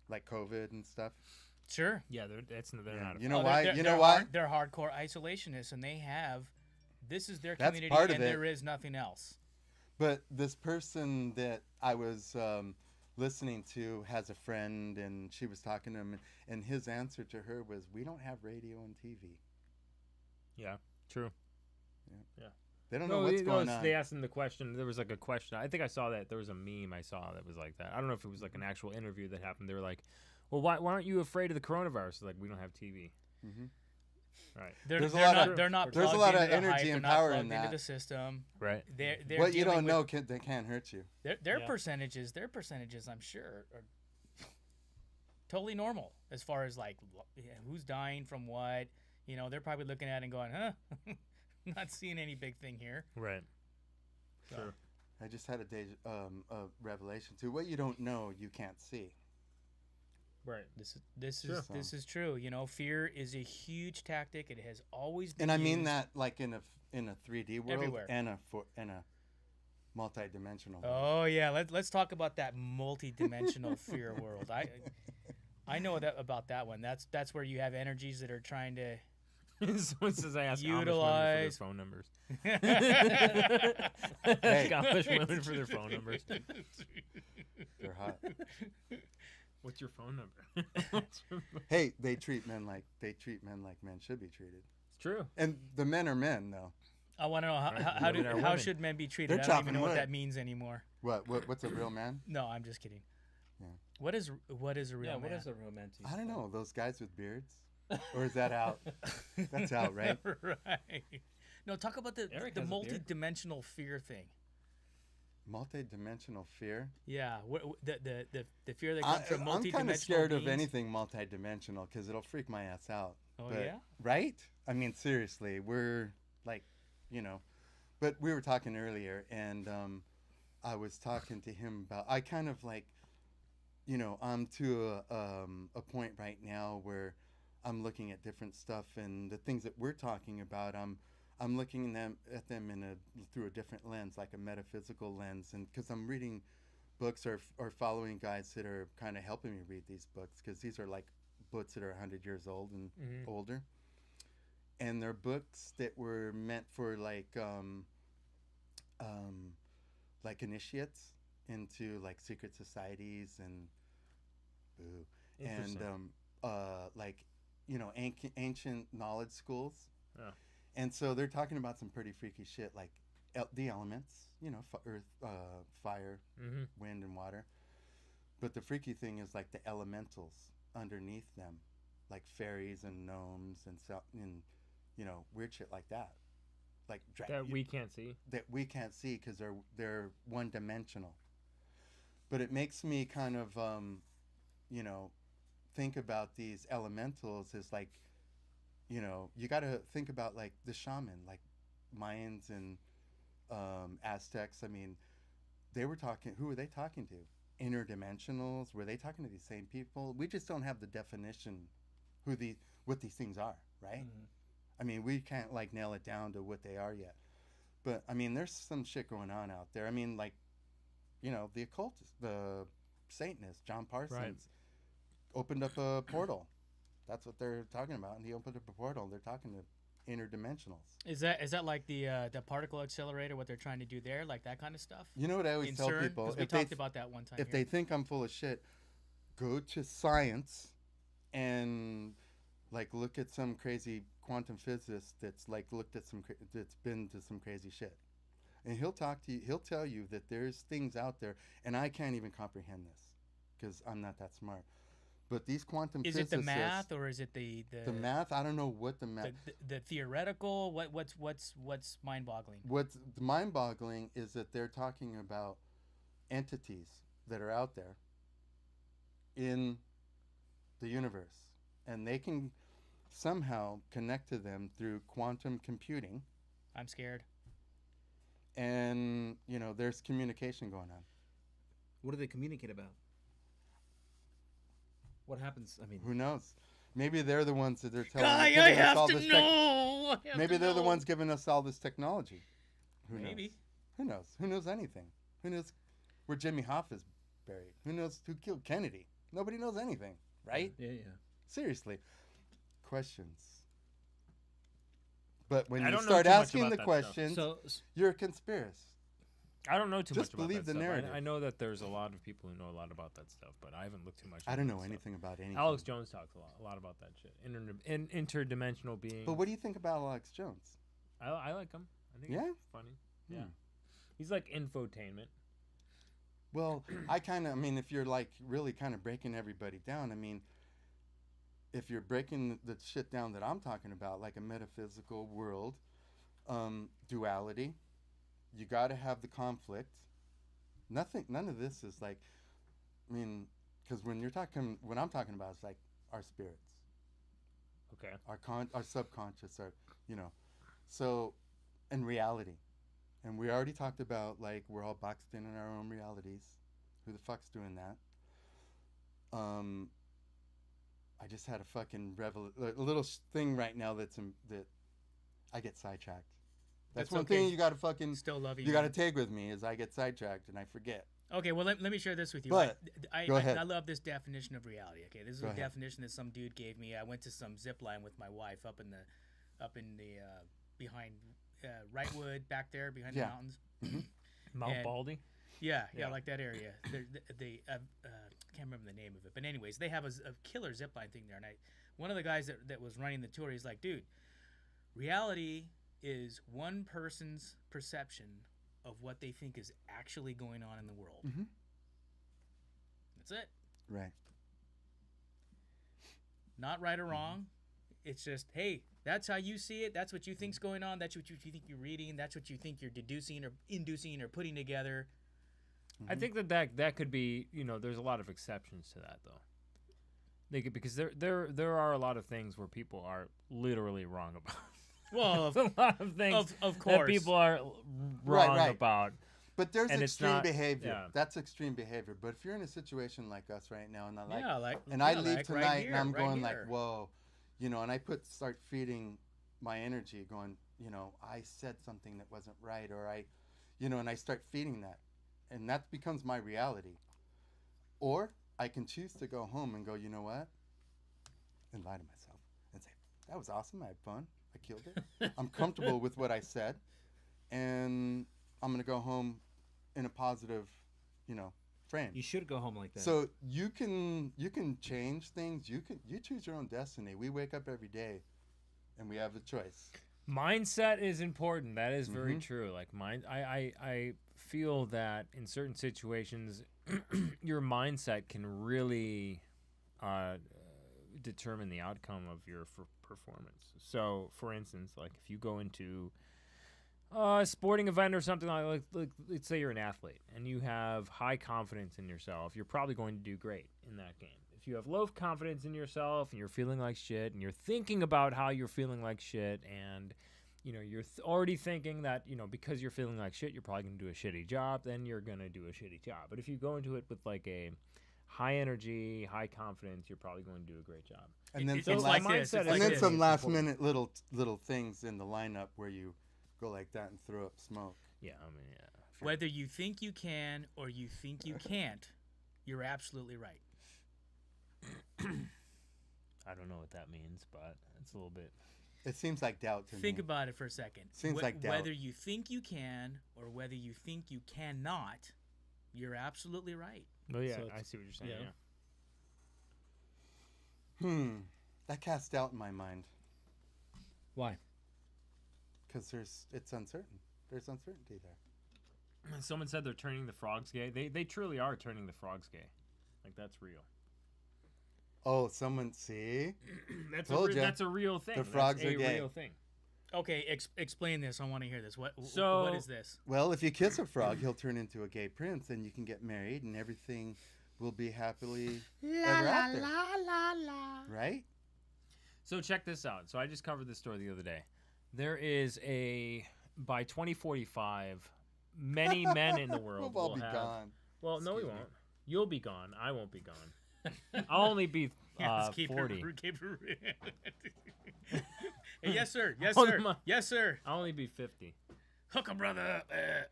Like COVID and stuff. Sure. Yeah, they're Yeah. not. You know Oh, why? they're- You they're know why? hard- they're hardcore isolationists, and they have this is their That's community, part of and it. there is nothing else. But this person that I was listening to has a friend, and she was talking to him, and his answer to her was, "We don't have radio and TV. Yeah, true. They don't know what's going on." They asked him the question. There was like a question. I think I saw that. There was a meme I saw that was like that. I don't know if it was like an actual interview that happened. They were like, "Well, why aren't you afraid of the coronavirus?" Like, we don't have TV. Mm-hmm. Right. There's a lot of- They're not. there's a plugged lot of into the energy hype, and they're not power plugged in into that. the system. Right. They're What you dealing don't with- know they can't hurt you. Their Yeah. percentages. Their percentages, I'm sure, are totally normal as far as like who's dying from what. You know, they're probably looking at it and going, huh, not seeing any big thing here. Right. So, Sure. I just had a revelation too. What you don't know, you can't see. Right. Sure. This is true. You know, fear is a huge tactic. It has always been. And I mean used that like in a 3D world everywhere. and a multi-dimensional world. Oh yeah, let's talk about that multi-dimensional fear world. I know about that one. That's where you have energies that are trying to Someone says I ask utilize Amish women for Hey. their phone numbers. Amish women for their phone numbers. They're hot. What's your phone number? It's Hey, they treat men like men should be treated. true. And the men are men though. I want to know Right, how women are how women. should men be treated? They're I don't even chopping know what wood. that means anymore. What's a real man? No, I'm just kidding. Yeah. What is a real man? What is a real man to you? I don't know. Those guys with beards? Or is that out? That's out, right? Right. No, talk about the Eric has a beard. multi-dimensional fear thing. Multi-dimensional fear. Yeah, the fear that comes from I'm multi-dimensional kind of scared of beings. anything multi-dimensional because it'll freak my ass out. Oh But- yeah. Right? I mean, seriously, we're like, but we were talking earlier, and I was talking to him about. I kind of like, I'm to a point right now where I'm looking at different stuff, and the things that we're talking about, I'm looking at them through a different lens, like a metaphysical lens, and because I'm reading books or following guys that are kind of helping me read these books, because these are like books that are 100 years old and older, and they're books that were meant for like initiates into like secret societies and Interesting. like ancient knowledge schools. Yeah. And so they're talking about some pretty freaky shit, like the elements, earth, fire, Mm-hmm. wind, and water. But the freaky thing is like the elementals underneath them, like fairies and gnomes and weird shit like that, like That we can't see. that we can't see because they're one dimensional. But it makes me kind of think about these elementals as like, you got to think about like the shaman, like Mayans and Aztecs. I mean, they were talking. Who were they talking to? Interdimensionals. Were they talking to these same people? We just don't have the definition what these things are, right? Mhm. I mean, we can't like nail it down to what they are yet. But I mean, there's some shit going on out there. I mean, like, the occultist, the Satanist, John Parsons, opened up a portal. That's what they're talking about. And he opened up a portal. They're talking to interdimensionals. Is that like the particle accelerator? What they're trying to do there, like that kind of stuff? You know what I always In tell CERN? people? 'Cause we talked about that one time. If they think I'm full of shit, go to science and like look at some crazy quantum physicist that's like looked at that's been to some crazy shit. And he'll tell you that there's things out there, and I can't even comprehend this because I'm not that smart. But these quantum is it physicists, the math or is it the math, I don't know what the math. the theoretical? What's mind-boggling? What's mind-boggling is that they're talking about entities that are out there in the universe, and they can somehow connect to them through quantum computing, I'm scared. and there's communication going on. What do they communicate about? What happens? I mean, Who knows? Maybe they're the ones that are Guy, giving I us have all to this know. I have Maybe to they're the know. ones giving us all this technology. Who Maybe. knows? Who knows? Who knows anything? Who knows where Jimmy Hoffa is buried? Who knows who killed Kennedy? Nobody knows anything, right? yeah. Seriously. Questions. But when I you don't know start too much asking about the that questions, So you're a conspiracist. I don't know too Just much about believe that the stuff. narrative. I know that there's a lot of people who know a lot about that stuff, but I haven't looked too much. I don't into know that anything about anything. stuff. Alex Jones talks a lot about that shit. Interdimensional beings. But what do you think about Alex Jones? I like him. I think Yeah? he's funny. Yeah. Hmm. He's like infotainment. Well, if you're like really kind of breaking everybody down, if you're breaking the shit down that I'm talking about, like a metaphysical world, duality, you got to have the conflict. None of this is like, because when I'm talking about, it's like our spirits, Okay. our subconscious, so, and reality. And we already talked about, like, we're all boxed in our own realities. Who the fuck's doing that? I just had a fucking a little thing right now that I get sidetracked. That's one okay. thing you got to fucking Still love you. you got to take with me is I get sidetracked and I forget. Okay, well, let me share this with you. But, go ahead. I love this definition of reality. Okay, this is Go a ahead. definition that some dude gave me. I went to some zip line with my wife up in the behind Wrightwood back there behind Yeah. the mountains. Mount And- Baldy. Yeah, Yeah. like that area. They can't remember the name of it, but anyways, they have a killer zip line thing there. And one of the guys that was running the tour, he's like, dude, reality is one person's perception of what they think is actually going on in the world. Mhm. That's it. Right. Not right or wrong. It's just, hey, that's how you see it. That's what you think's going on. That's what you think you're reading. That's what you think you're deducing or inducing or putting together. I think that could be, there's a lot of exceptions to that though. Because there are a lot of things where people are literally wrong about. Well, There's a lot of things of that course. people are wrong Right. about. But there's And it's extreme not- behavior. yeah. That's extreme behavior. But if you're in a situation like us right now, and I I leave like tonight, right here, and I'm right going here. like, whoa, and I start feeding my energy, going, I said something that wasn't right, or and I start feeding that, and that becomes my reality. Or I can choose to go home and go, you know what, and lie to myself and say, that was awesome. I had fun. I killed it. I'm comfortable with what I said, and I'm gonna go home in a positive, frame. You should go home like that. So you can change things. You choose your own destiny. We wake up every day, and we have the choice. Mindset is important. That is very Mhm. true. Like I feel that in certain situations, your mindset can really determine the outcome of your performance. So, for instance, like if you go into a sporting event or something like let's say you're an athlete and you have high confidence in yourself, you're probably going to do great in that game. If you have low confidence in yourself and you're feeling like shit and you're thinking about how you're feeling like shit and you're already thinking that because you're feeling like shit you're probably going to do a shitty job, then you're going to do a shitty job. But if you go into it with like a high energy, high confidence, you're probably going to do a great job. And then It's some like last, this. It's and like then this. some last minute little things in the lineup where you go like that and throw up smoke. Yeah, I mean, yeah. Whether you think you can or you think you can't, you're absolutely right. I don't know what that means, but it's a little bit. It seems like doubt to me. Think about it for a second. Seems like doubt. Whether you think you can or whether you think you cannot, you're absolutely right. Oh yeah, So I see what you're saying. yeah. Yeah. That casts doubt in my mind Why? because it's uncertain. There's uncertainty there. And someone said they're turning the frogs gay. They truly are turning the frogs gay. Like that's real. Oh, someone see? That's that's a real thing. The That's frogs a are gay. real thing. Okay, explain this. I want to hear this. What So- is this? Well, if you kiss a frog, he'll turn into a gay prince, and you can get married, and everything will be happily ever after. Right? So check this out. So I just covered this story the other day. There is by 2045, many men in the world We'll all will be have. gone. Well, no, we Excuse me. won't. You'll be gone. I won't be gone. I'll only be Yes, keep 40. Yes, sir. Yes, Oh, sir. my- Yes, sir. I'll only be 50. Hook 'em, brother.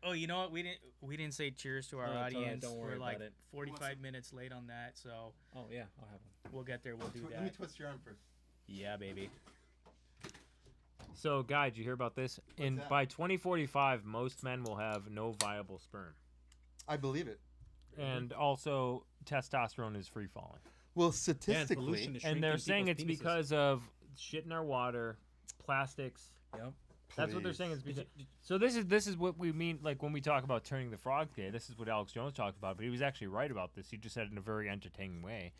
Oh, you know what? We didn't say cheers to our No, it's all right. audience. Don't worry We're like about it. 45 minutes late on that, so Oh yeah, I'll have one. we'll get there. We'll do Let me that. twist your arm first. Yeah, baby. So, Guy, did you hear about this? that? By 2045, most men will have no viable sperm. I believe it. And also, testosterone is free falling. Well, Yeah, and statistically, pollution is And they're shrinking saying it's people's penises. because of shit in our water, plastics. Yep. That's what they're saying. It's Please. because, so this is what we mean, like when we talk about turning the frog gay. This is what Alex Jones talked about, but he was actually right about this. He just said it in a very entertaining way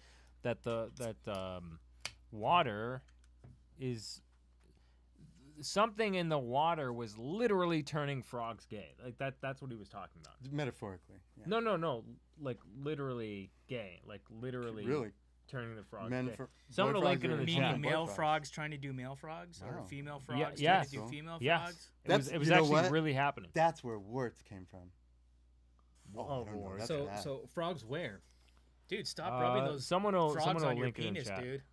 that water is something in the water was literally turning frogs gay. Like that's what he was talking about. Metaphorically. Yeah. No, like literally gay, like literally Really? turning the frogs Men gay. for Someone boy will link frogs it in are the Meaning chat. boy male frogs. frogs trying to do male frogs, or Wow. female Yeah, frogs yes. trying to do female Yes. frogs? It was you know actually what? really happening. That's where warts came from. Oh, I don't know. Lord. That's So bad. so frogs where? Dude, stop rubbing those someone will frogs on your link it in the penis, chat. dude.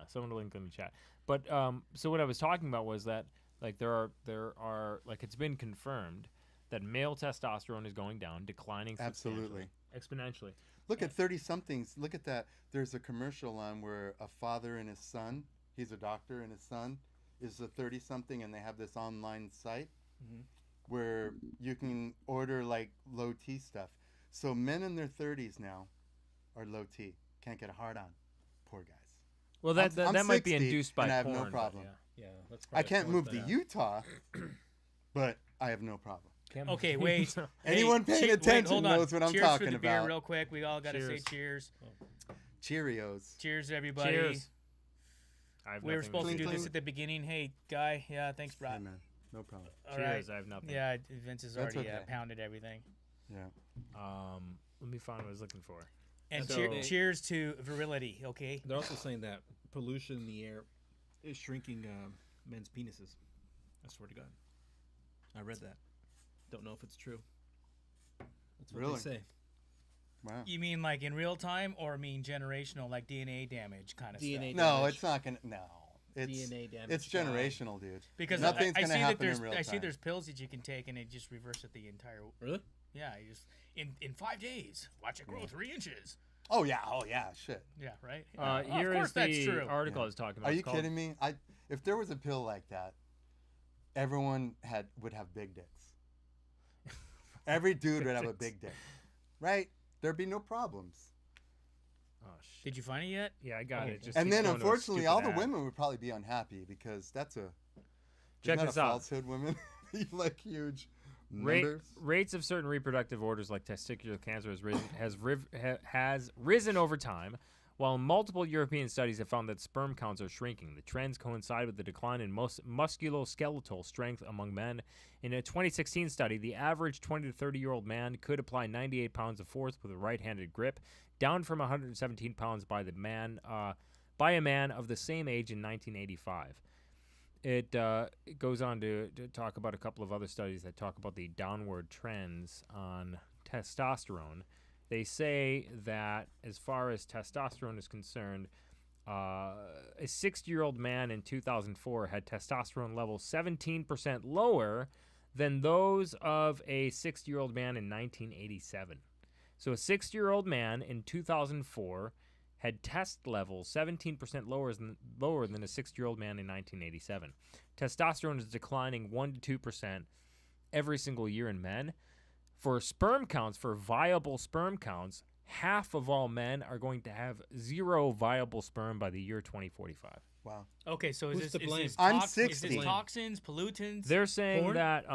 Someone will link in the chat. But so what I was talking about was that like there are like it's been confirmed that male testosterone is going down, declining Absolutely. exponentially. Look at 30-somethings. Look at that. There's a commercial on where a father and his son, he's a doctor and his son is a 30-something, and they have this online site where you can order like low T stuff. So men in their 30s now are low T. Can't get a hard on. Poor guys. Well, I'm that might be 60 induced by and I have no porn, but problem. yeah. Yeah, that's I can't move to Utah, but I have no problem. Okay, wait. Anyone Hey, paying wait, attention hold on. knows what I'm cheers talking for the beer about. real quick. We all got to say cheers. Cheerios. Cheers, everybody. Cheers. I have We were nothing supposed to Clink, do this clink. at the beginning. Hey, Guy. Yeah, thanks, bro. Hey, man. No problem. All Cheers. right. I have nothing. Yeah, Vince has That's already okay. pounded everything. Yeah. Let me find what I was looking for. And So- cheers to virility, okay? They're also saying that pollution in the air is shrinking men's penises. I swear to God. I read that. Don't know if it's true. That's what Really? they say. Wow. You mean like in real time, or mean generational, like DNA damage kind of DNA stuff? No, damage. it's not gonna. No, it's DNA damage. it's generational, dude. Because Nothing's I gonna see that happen there's in real I see time. there's pills that you can take and it just reverse it the entire. Really? Yeah, you just in 5 days, watch it grow 3 inches. Oh yeah. Shit. Yeah, right. Yeah. Here of course is that's the true. article Yeah. I was talking about. Are It's you called- kidding me? If there was a pill like that, everyone would have big dicks. Every dude would have a big dick, right? There'd be no problems. Oh shit. Did you find it yet? Yeah, I got it. Just And keeps then, going to a unfortunately, stupid all the ad. women would probably be unhappy because that's a Check isn't that this a out. falsehood. Women, you like huge Rate, numbers. rates of certain reproductive orders like testicular cancer has risen over time, while multiple European studies have found that sperm counts are shrinking. The trends coincide with the decline in musculoskeletal strength among men. In a 2016 study, the average 20 to 30-year-old man could apply 98 pounds of force with a right-handed grip, down from 117 pounds by a man of the same age in 1985. It goes on to talk about a couple of other studies that talk about the downward trends on testosterone. They say that as far as testosterone is concerned, a 60-year-old man in 2004 had testosterone levels 17% lower than those of a 60-year-old man in 1987. So a 60-year-old man in 2004 had test levels 17% lower than a 60-year-old man in 1987. Testosterone is declining 1 to 2% every single year in men. For sperm counts, for viable sperm counts, half of all men are going to have 0 viable sperm by the year 2045. Wow. Okay, so Who's is to this, blame? is this I'm is this 60. toxins, pollutants? They're saying Porn? that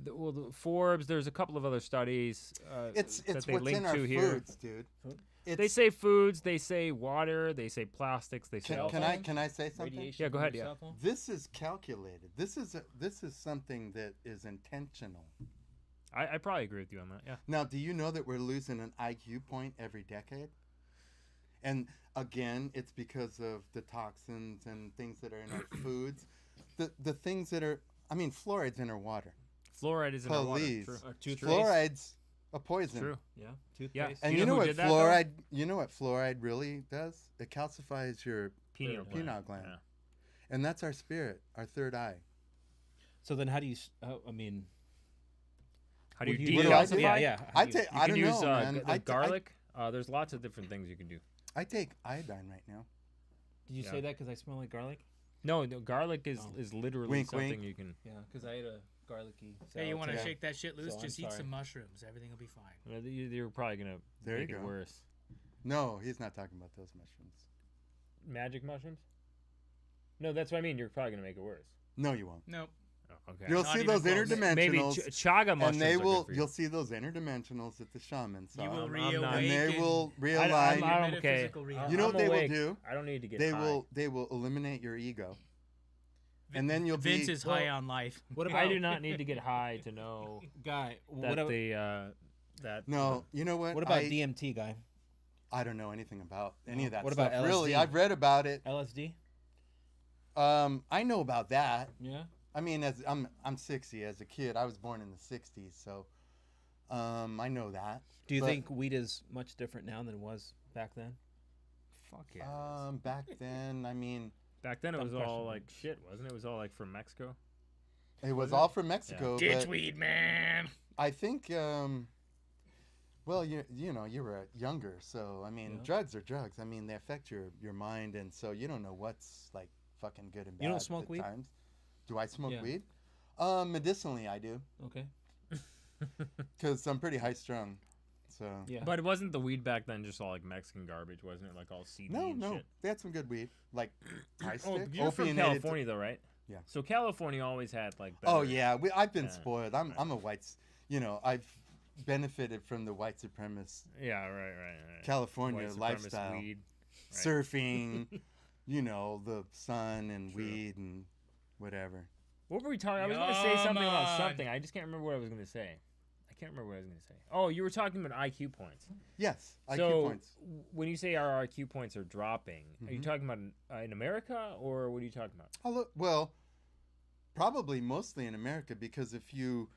the Forbes, there's a couple of other studies It's that they what's link in our to here. foods, dude. Food? They say foods, they say water, they say plastics, they say Can I say something? Radiation Yeah, go from ahead, your yeah. cell phone? This is calculated. This is something that is intentional. I probably agree with you on that. Yeah. Now, do you know that we're losing an IQ point every decade? And again, it's because of the toxins and things that are in our foods. The things that are, I mean, fluoride's in our water. Fluoride is in our water. Please. True. Our toothpaste? Fluoride's a poison. True. Yeah, toothpaste. And You you know know who what did that, though? fluoride? You know what fluoride really does? It calcifies your Pineal gland. pineal gland, Yeah. and that's our spirit, our third eye. So then how do you, I mean, How do you What do you do? What do I decalcify? do? Yeah, yeah. I how do you- take. You I can don't use know, man. like garlic. There's lots of different things you can do. I take iodine right now. Did you Yeah. say that because I smell like garlic? No, garlic is Oh. is literally Wink, something wink. you can. Yeah, because I ate a garlicky salad. Hey, you want to Yeah. shake that shit loose? So Just I'm eat sorry. some mushrooms. Everything will be fine. You're probably gonna There make you it go. worse. No, he's not talking about those mushrooms. Magic mushrooms? No, that's what I mean. You're probably gonna make it worse. No, you won't. Nope. Oh, okay. You'll Not see even those close. interdimensionals, Maybe chaga mushrooms. and they are good will. for you. You'll see those interdimensionals that the shaman saw, You will I'm not- reawaken. and they will I- realign. your I'm okay. metaphysical reality. You know I'm what they will awake. do? I don't need to get They high. will eliminate your ego, and then you'll Vince be is high on life. What about I do not need to get high to know guy? that What, that no. You know what? what about DMT, guy? I don't know anything about any of that. What stuff, about really? LSD? I've read about it. LSD? I know about that. Yeah. I mean, as I'm 60. As a kid, I was born in the 60s, so I know that. Do you But, think weed is much different now than it was back then? fuck yeah. it is. back then, I mean, Back then it dumb was all question. like shit, wasn't it? It was all like from Mexico. it was it? all from Mexico. Ditch But weed, man. I think, well, you know, you were younger, so I mean, Yeah. drugs are drugs. I mean, they affect your mind, and so you don't know what's like fucking good and bad. You don't smoke at weed? times. Do I smoke Yeah. weed? Medicinally, I do, Okay. because I'm pretty high strung. So Yeah. But it wasn't the weed back then just all like Mexican garbage, wasn't it? Like all CD no, and no, shit. they had some good weed, like Thai Oh, stick, you're from opinionated- California though, right? Yeah. So California always had like. Oh better- yeah, I've been Yeah. spoiled. I'm a white. You know, I've benefited from the white supremacist Yeah, right. California White supremacist lifestyle, weed. Right. surfing, you know, the sun and True. weed and whatever. What were we talking? I was gonna say something about Yaman. something. I just can't remember what I was gonna say. I can't remember what I was gonna say. Oh, you were talking about IQ points. Yes, IQ So points. when you say our IQ points are dropping, are you Mhm. talking about in America or what are you talking about? Well, probably mostly in America, because if you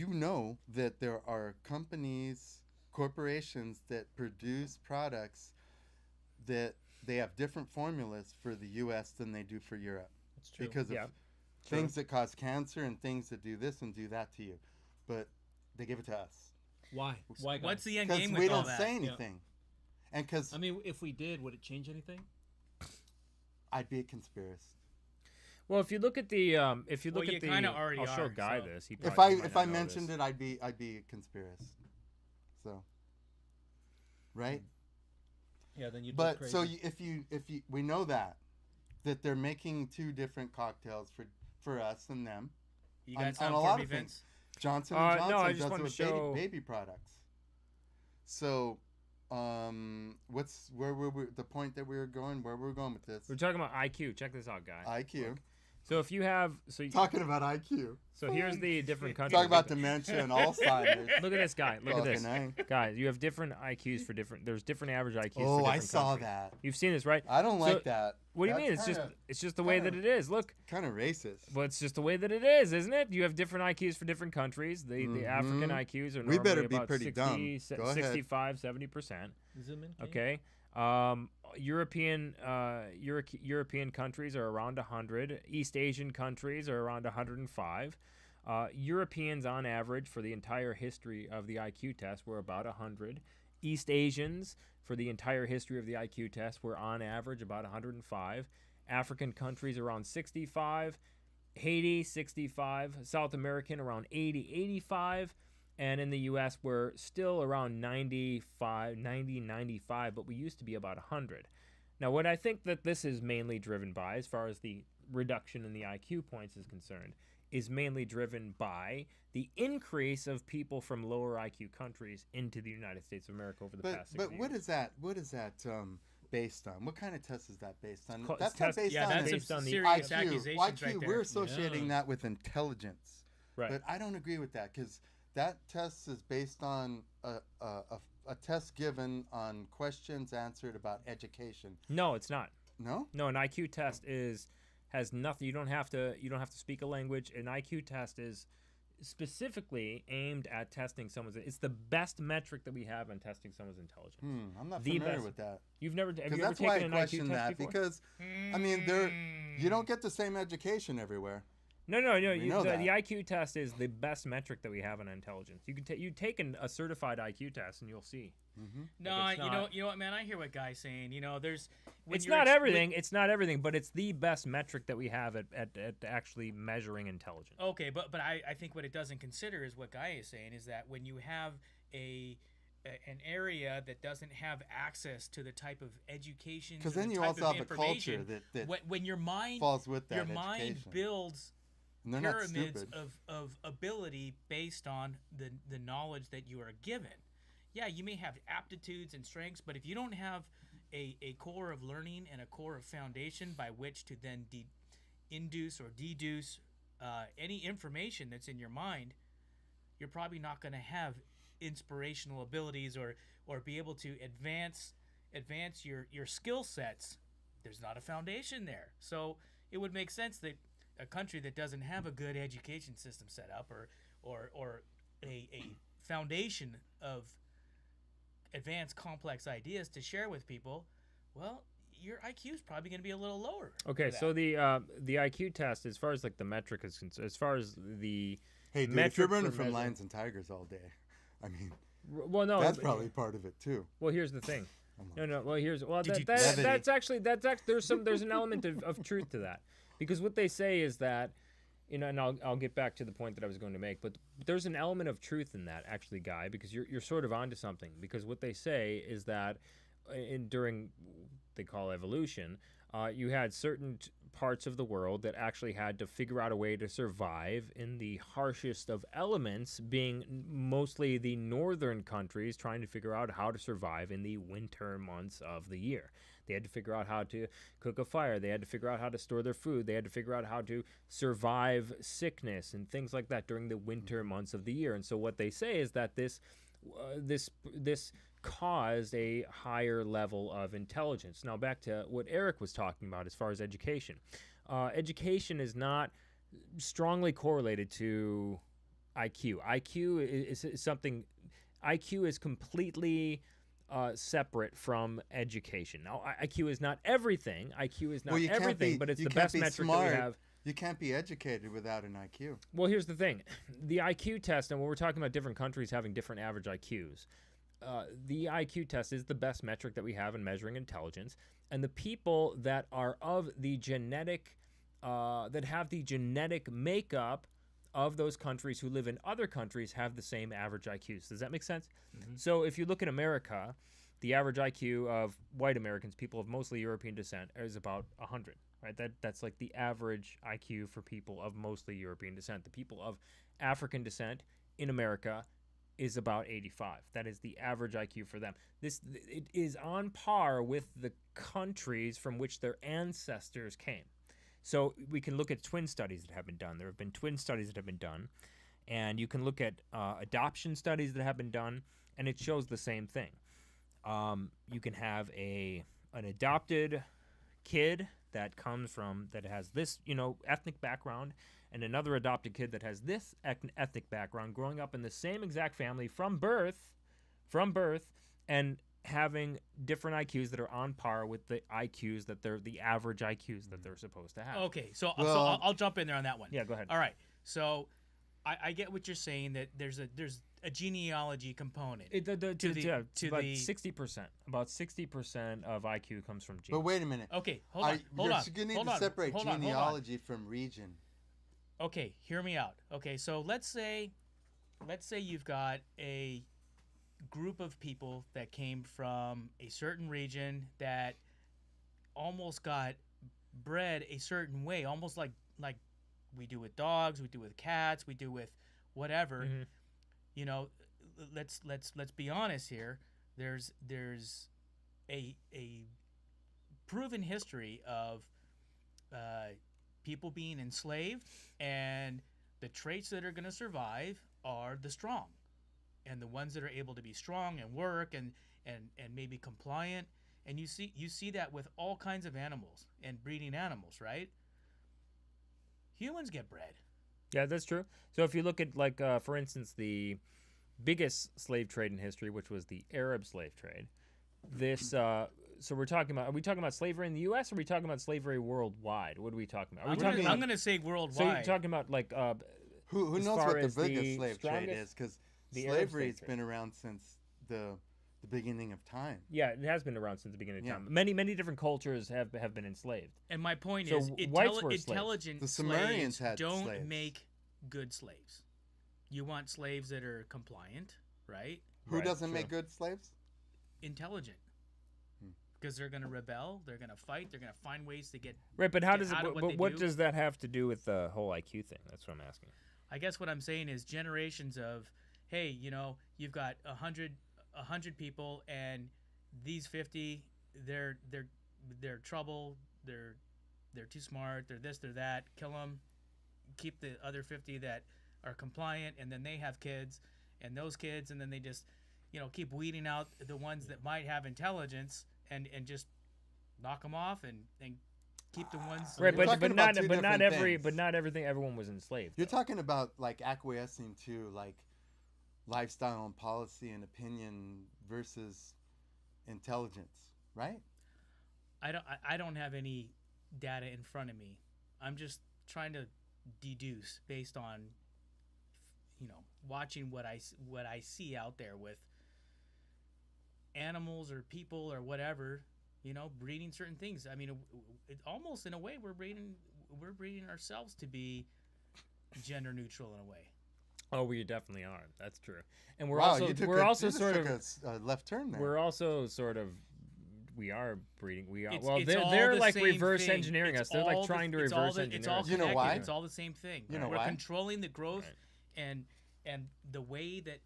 know that there are companies, corporations that produce products that they have different formulas for the U.S. than they do for Europe, That's true. because of Yeah. things that cause cancer and things that do this and do that to you, but they give it to us Why? Why? Guy? What's the end because game we with all don't that? say anything, and because I mean, if we did, would it change anything? I'd be a conspiracist. Well, if you look at the if you Well, look you at the kinda already I'll show are, Guy so- this. He If probably I might not know mentioned this. it, I'd be a conspiracist. So, right. Yeah. Then you'd. But so if you we know that they're making two different cocktails for us and them. You On- got on something a for lot me, of things. Vince? Johnson No, and Johnson I just does it wanted with to show- baby products. So, where were we? The point that we were going? Where we're going with this? We're talking about IQ. Check this out, Guy. IQ. So if you have Talking about IQ. so here's the different countries. Talk about dementia and Alzheimer's. Look at this guy. Look at this. Fucking A. Guys, you have different IQs for different. There's different average IQs. for Oh, different I saw countries. that. You've seen this, right? I don't So, like that. What do you mean? That's It's just the way that kinda- it is. Look, kind of racist. well, it's just the way that it is, isn't it? You have different IQs for different countries. The African Mhm. IQs are We normally better be about pretty 60, dumb. Go ahead. 65, 70%. Zoom in. Okay. European countries are around 100. East Asian countries are around 105. Europeans, on average, for the entire history of the IQ test, were about 100. East Asians, for the entire history of the IQ test, were on average about 105. African countries around 65. Haiti, 65. South American, around 80, 85. And in the U.S., we're still around 90, 95, but we used to be about 100. Now, what I think that this is mainly driven by, as far as the reduction in the IQ points is concerned, is mainly driven by the increase of people from lower IQ countries into the United States of America over the past 6 But years. what is that? What is that based on? What kind of test is that based on? It's That's not test- based Yeah, on that's based on the serious IQ. accusations IQ. right there. We're associating Yeah. that with intelligence, Right. but I don't agree with that because that test is based on a test given on questions answered about education. No, it's not. No. No, an IQ test has nothing. You don't have to speak a language. An IQ test is specifically aimed at testing someone's. It's the best metric that we have on testing someone's intelligence. I'm not The familiar best. with that. You've never have Because you ever that's why I taken an question IQ test that before? because I mean you don't get the same education everywhere. No. We know The that. IQ test is the best metric that we have on intelligence. You can take a certified IQ test and you'll see. No, it's you not- know what, man? I hear what Guy's saying. You know, there's. when It's you're not ex- everything. It's not everything, but it's the best metric that we have at actually measuring intelligence. Okay, but I think what it doesn't consider is what Guy is saying is that when you have an area that doesn't have access to the type of education, Because or then the you type also of have a culture information, that when your mind falls with that your mind education. builds And they're not pyramids stupid. of ability based on the knowledge that you are given. Yeah, you may have aptitudes and strengths, but if you don't have a core of learning and a core of foundation by which to then induce or deduce any information that's in your mind, you're probably not going to have inspirational abilities or be able to advance your skill sets. There's not a foundation there. So it would make sense that a country that doesn't have a good education system set up or a foundation of advanced complex ideas to share with people, well, your IQ is probably going to be a little lower. Okay, so the IQ test, as far as like the metric is concerned, as far as the Hey, dude, if you're running from lions and tigers all day, I mean, well, no, that's probably part of it too. Well, here's the thing. No. Well, Did you- that's actually there's an element of truth to that, because what they say is that, and I'll get back to the point that I was going to make, but there's an element of truth in that actually, Guy, because you're sort of onto something. Because what they say is that during they call evolution, you had certain parts of the world that actually had to figure out a way to survive in the harshest of elements, being mostly the northern countries trying to figure out how to survive in the winter months of the year. They had to figure out how to cook a fire. They had to figure out how to store their food. They had to figure out how to survive sickness and things like that during the winter months of the year. And so what they say is that this caused a higher level of intelligence. Now back to what Eric was talking about as far as education. Education is not strongly correlated to IQ. IQ is something. IQ is completely separate from education. Now IQ is not everything. IQ is not everything, but it's the best metric that we have. You can't be educated without an IQ. Well, here's the thing. The IQ test, and when we're talking about different countries having different average IQs, the IQ test is the best metric that we have in measuring intelligence. And the people that are of the genetic, that have the genetic makeup of those countries who live in other countries have the same average IQs. Does that make sense? Mm-hmm. So if you look at America, the average IQ of white Americans, people of mostly European descent, is about 100. Right, that's like the average IQ for people of mostly European descent. The people of African descent in America is about 85. That is the average IQ for them. It is on par with the countries from which their ancestors came. So we can look at twin studies that have been done. There have been twin studies that have been done, and you can look at adoption studies that have been done, and it shows the same thing. You can have an adopted kid that has this, ethnic background, and another adopted kid that has this ethnic background, growing up in the same exact family from birth, and having different IQs that are on par with the IQs that they're the average IQs that they're supposed to have. Okay, so I'll jump in there on that one. Yeah, go ahead. All right, so I get what you're saying, that there's a genealogy component. About 60%. About 60% of IQ comes from genes. But wait a minute. Okay, hold on. You need to separate genealogy from region. Okay, hear me out. Okay, so let's say you've got a group of people that came from a certain region that almost got bred a certain way, almost like we do with dogs, we do with cats, we do with whatever. Mm-hmm. Let's be honest here. There's a proven history of people being enslaved, and the traits that are going to survive are the strong, and the ones that are able to be strong and work and maybe compliant. And you see that with all kinds of animals and breeding animals, right? Humans get bred. Yeah, that's true. So if you look at, for instance, the biggest slave trade in history, which was the Arab slave trade, so we're talking about, are we talking about slavery in the U.S. or are we talking about slavery worldwide? What are we talking about? I'm going to say worldwide. So you're talking about who knows what the biggest slave trade is? Because slavery's been around since the beginning of time. Yeah, it has been around since the beginning of time. Many different cultures have been enslaved. And my point is, intelligent slaves don't make good slaves. You want slaves that are compliant, right? Who doesn't make good slaves? Intelligent. Because they're going to rebel, they're going to fight, they're going to find ways to get right. But how does what does that have to do with the whole IQ thing? That's what I'm asking. I guess what I'm saying is generations of, hey, you've got 100 people, and these 50, they're trouble, they're they're too smart, they're this, they're that, kill them, keep the other 50 that are compliant, and then they have kids, and those kids, and then they just, keep weeding out the ones that might have intelligence, and just knock them off, and keep the ones. Right, You're but talking about two not different things. but not everything. Everyone was enslaved. You're though. talking about like acquiescing to like lifestyle and policy and opinion versus intelligence, right? I don't have any data in front of me. I'm just trying to deduce based on watching what I see out there with animals or people or whatever, breeding certain things. I mean, it almost in a way we're breeding ourselves to be gender neutral in a way. Oh, we definitely are. That's true. And we're Wow, also you took we're a, also you just sort took of a left turn there. we're also sort of we are breeding. We are It's they're all they're the like same reverse thing. engineering It's us. They're all like the- trying to it's all reverse the- engineer It's all us. You know connected. why? It's all the same thing. You know We're why? controlling the growth Right. and the way that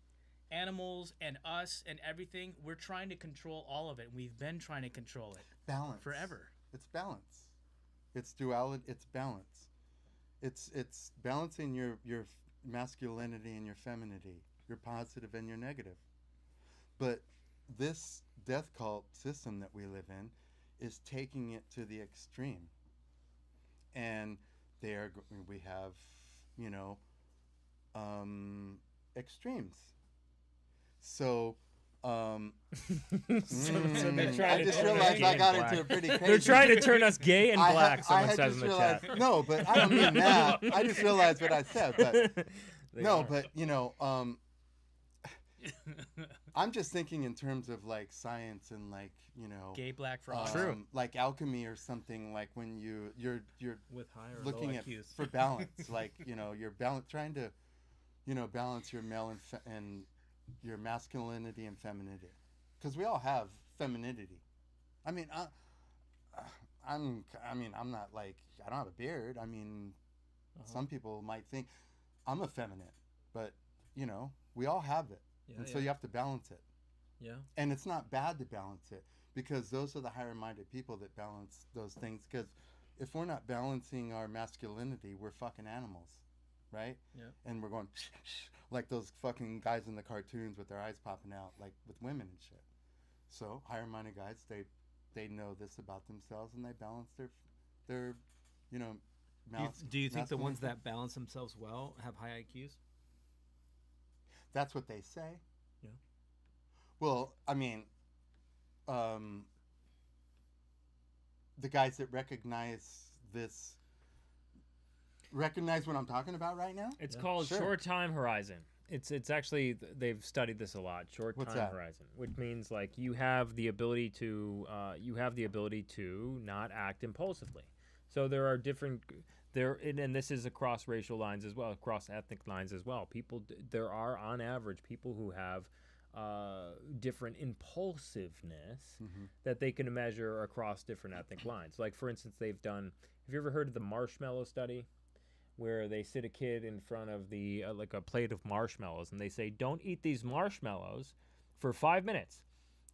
animals and us and everything, we're trying to control all of it. We've been trying to control it Balance. forever. It's balance. It's duality. It's balance. It's balancing your masculinity and your femininity, your positive and your negative. But this death cult system that we live in is taking it to the extreme. And we have, extremes. So, So they're I trying to just turn us realized gay I and got black. into a pretty crazy. They're trying to turn us gay and black. I Someone had says just in the realized, chat. no, but I don't mean that. I just realized what I said. But They no, are. but I'm just thinking in terms of like science and like Gay black frogs. True. like alchemy or something, like when you're with higher or looking low at IQs. for balance, like you're trying to balance your male and your masculinity and femininity, because we all have femininity. I mean, I'm not like, I don't have a beard. I mean, some people might think I'm effeminate, but we all have it, and so you have to balance it. Yeah. And it's not bad to balance it, because those are the higher-minded people that balance those things. Because if we're not balancing our masculinity, we're fucking animals, right? Yeah. And we're going like those fucking guys in the cartoons with their eyes popping out, like with women and shit. So higher-minded guys, they know this about themselves, and they balance their Do you think the ones masculinity. that balance themselves well have high IQs? That's what they say. Yeah. Well, I mean, the guys that recognize what I'm talking about right now. It's Yeah. called Sure. short time horizon. It's actually, they've studied this a lot. Short What's time that? horizon, which means like you have the ability to not act impulsively. So there are different and this is across racial lines as well, across ethnic lines as well. There are on average people who have different impulsiveness that they can measure across different ethnic lines. Like for instance, have you ever heard of the marshmallow study, where they sit a kid in front of the like a plate of marshmallows, and they say, "Don't eat these marshmallows for 5 minutes.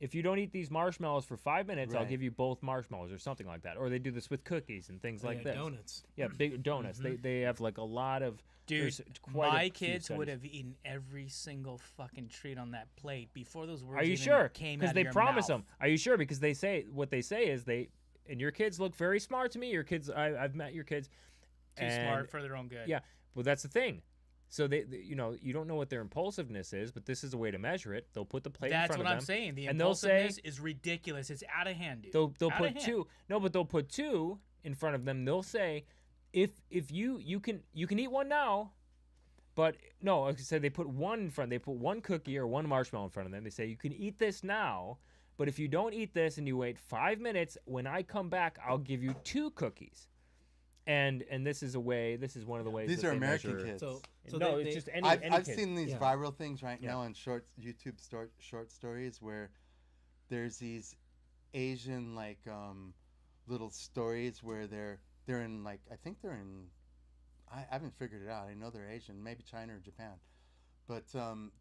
If you don't eat these marshmallows for 5 minutes, I'll Right. give you both marshmallows," or something like that. Or they do this with cookies and things like this. Donuts. Yeah, big donuts. They have like a lot of Dude, there's quite a my few kids would studies. have eaten every single fucking treat on that plate before those words Are you even sure? came out Because of they your promise mouth. them. Are you sure? Because they say what they say is and your kids look very smart to me. Your kids, I've met your kids. Too and- smart for their own good. Yeah, well, that's the thing. So you don't know what their impulsiveness is, but this is a way to measure it. They'll put the plate in That's front what of I'm them, saying. The and they'll say- impulsiveness is ridiculous. It's out of hand, dude. they'll Out put of hand. two. No, but they'll put two in front of them. They'll say, if you can eat one now, but no, like I said, they put one in front. They put one cookie or one marshmallow in front of them. They say you can eat this now, but if you don't eat this and you wait 5 minutes, when I come back, I'll give you 2 cookies. And this is one of the ways These that are they American measure. kids. So No, they, it's they- just any I've kid. seen these Yeah. viral things right Yeah. now on YouTube short stories, where there's these Asian like little stories where they're in, like, I think they're in, I haven't figured it out. I know they're Asian, maybe China or Japan, but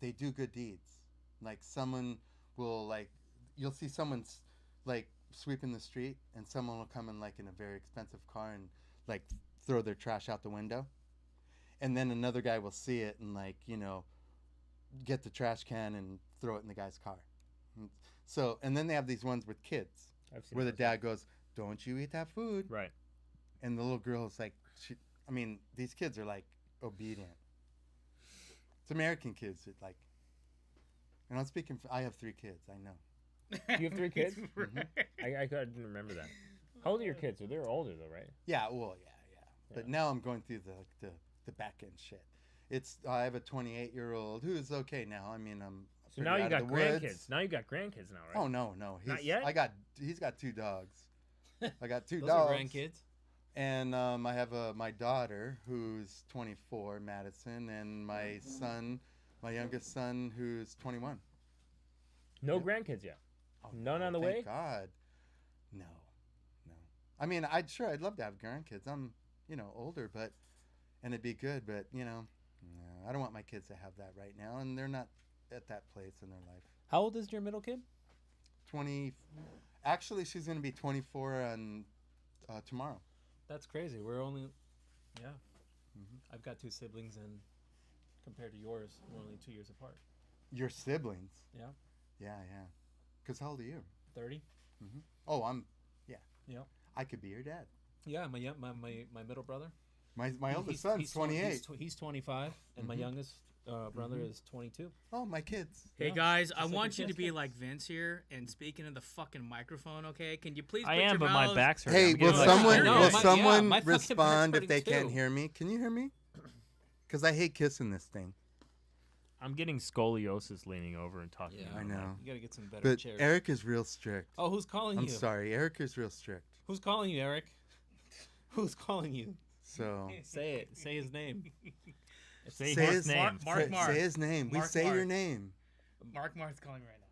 they do good deeds. Like someone will, like, you'll see someone's like sweeping the street, and someone will come in like in a very expensive car and like throw their trash out the window, and then another guy will see it and like get the trash can and throw it in the guy's car. So and then they have these ones with kids I've seen where the those. dad goes, "Don't you eat that food?" Right. And the little girl's like, these kids are like obedient. It's American kids that like. And I'm speaking. I have 3 kids. I know. You have 3 kids? Right. I didn't remember that. How old are your kids? They're older though, right? Yeah. Well, yeah. But Yeah. now I'm going through the back end shit. I have a 28-year-old who's okay now. I mean, I'm. So pretty now you out got of the woods. grandkids. Now you got grandkids now, right? Oh no. Not yet? He's got 2 dogs. I got 2 Those dogs. are grandkids. And I have my daughter who's 24, Madison, and my youngest son who's 21. No Yep. grandkids yet. Oh, None no, on the thank way? God. No. I mean, I'd love to have grandkids. I'm, older, and it'd be good, but no, I don't want my kids to have that right now, and they're not at that place in their life. How old is your middle kid? 20. Actually, she's gonna be 24 on tomorrow. That's crazy. We're only, yeah. Mhm. I've got 2 siblings, and compared to yours, we're only 2 years apart. Your siblings. Yeah. Yeah. Cause how old are you? 30. Oh, I'm. Yeah. Yep. I could be your dad. Yeah, my middle brother. My oldest son's 28. He's 25, and my Mhm. youngest brother is 22. Oh, my kids. Hey Yeah, guys, I like want your you to kids' be kids. like Vince here and speaking to the fucking microphone, okay? Can you please I put am, your but my mouths- back's hurting. Hey, I'm getting will like- someone I know, will my- yeah, someone my fucking back's respond if hurting they can't too. hear me? Can you hear me? Because I hate kissing this thing. I'm getting scoliosis leaning over and talking. Yeah, to I you. know. You gotta get some better But chairs. Eric is real strict. Oh, who's calling I'm you? sorry, Eric is real strict. Who's calling you, Eric? Who's calling you? So Say it. Say his name. Say Say his his- name. say his name. Mark we say your Mark. name. Mark Marth's calling right now.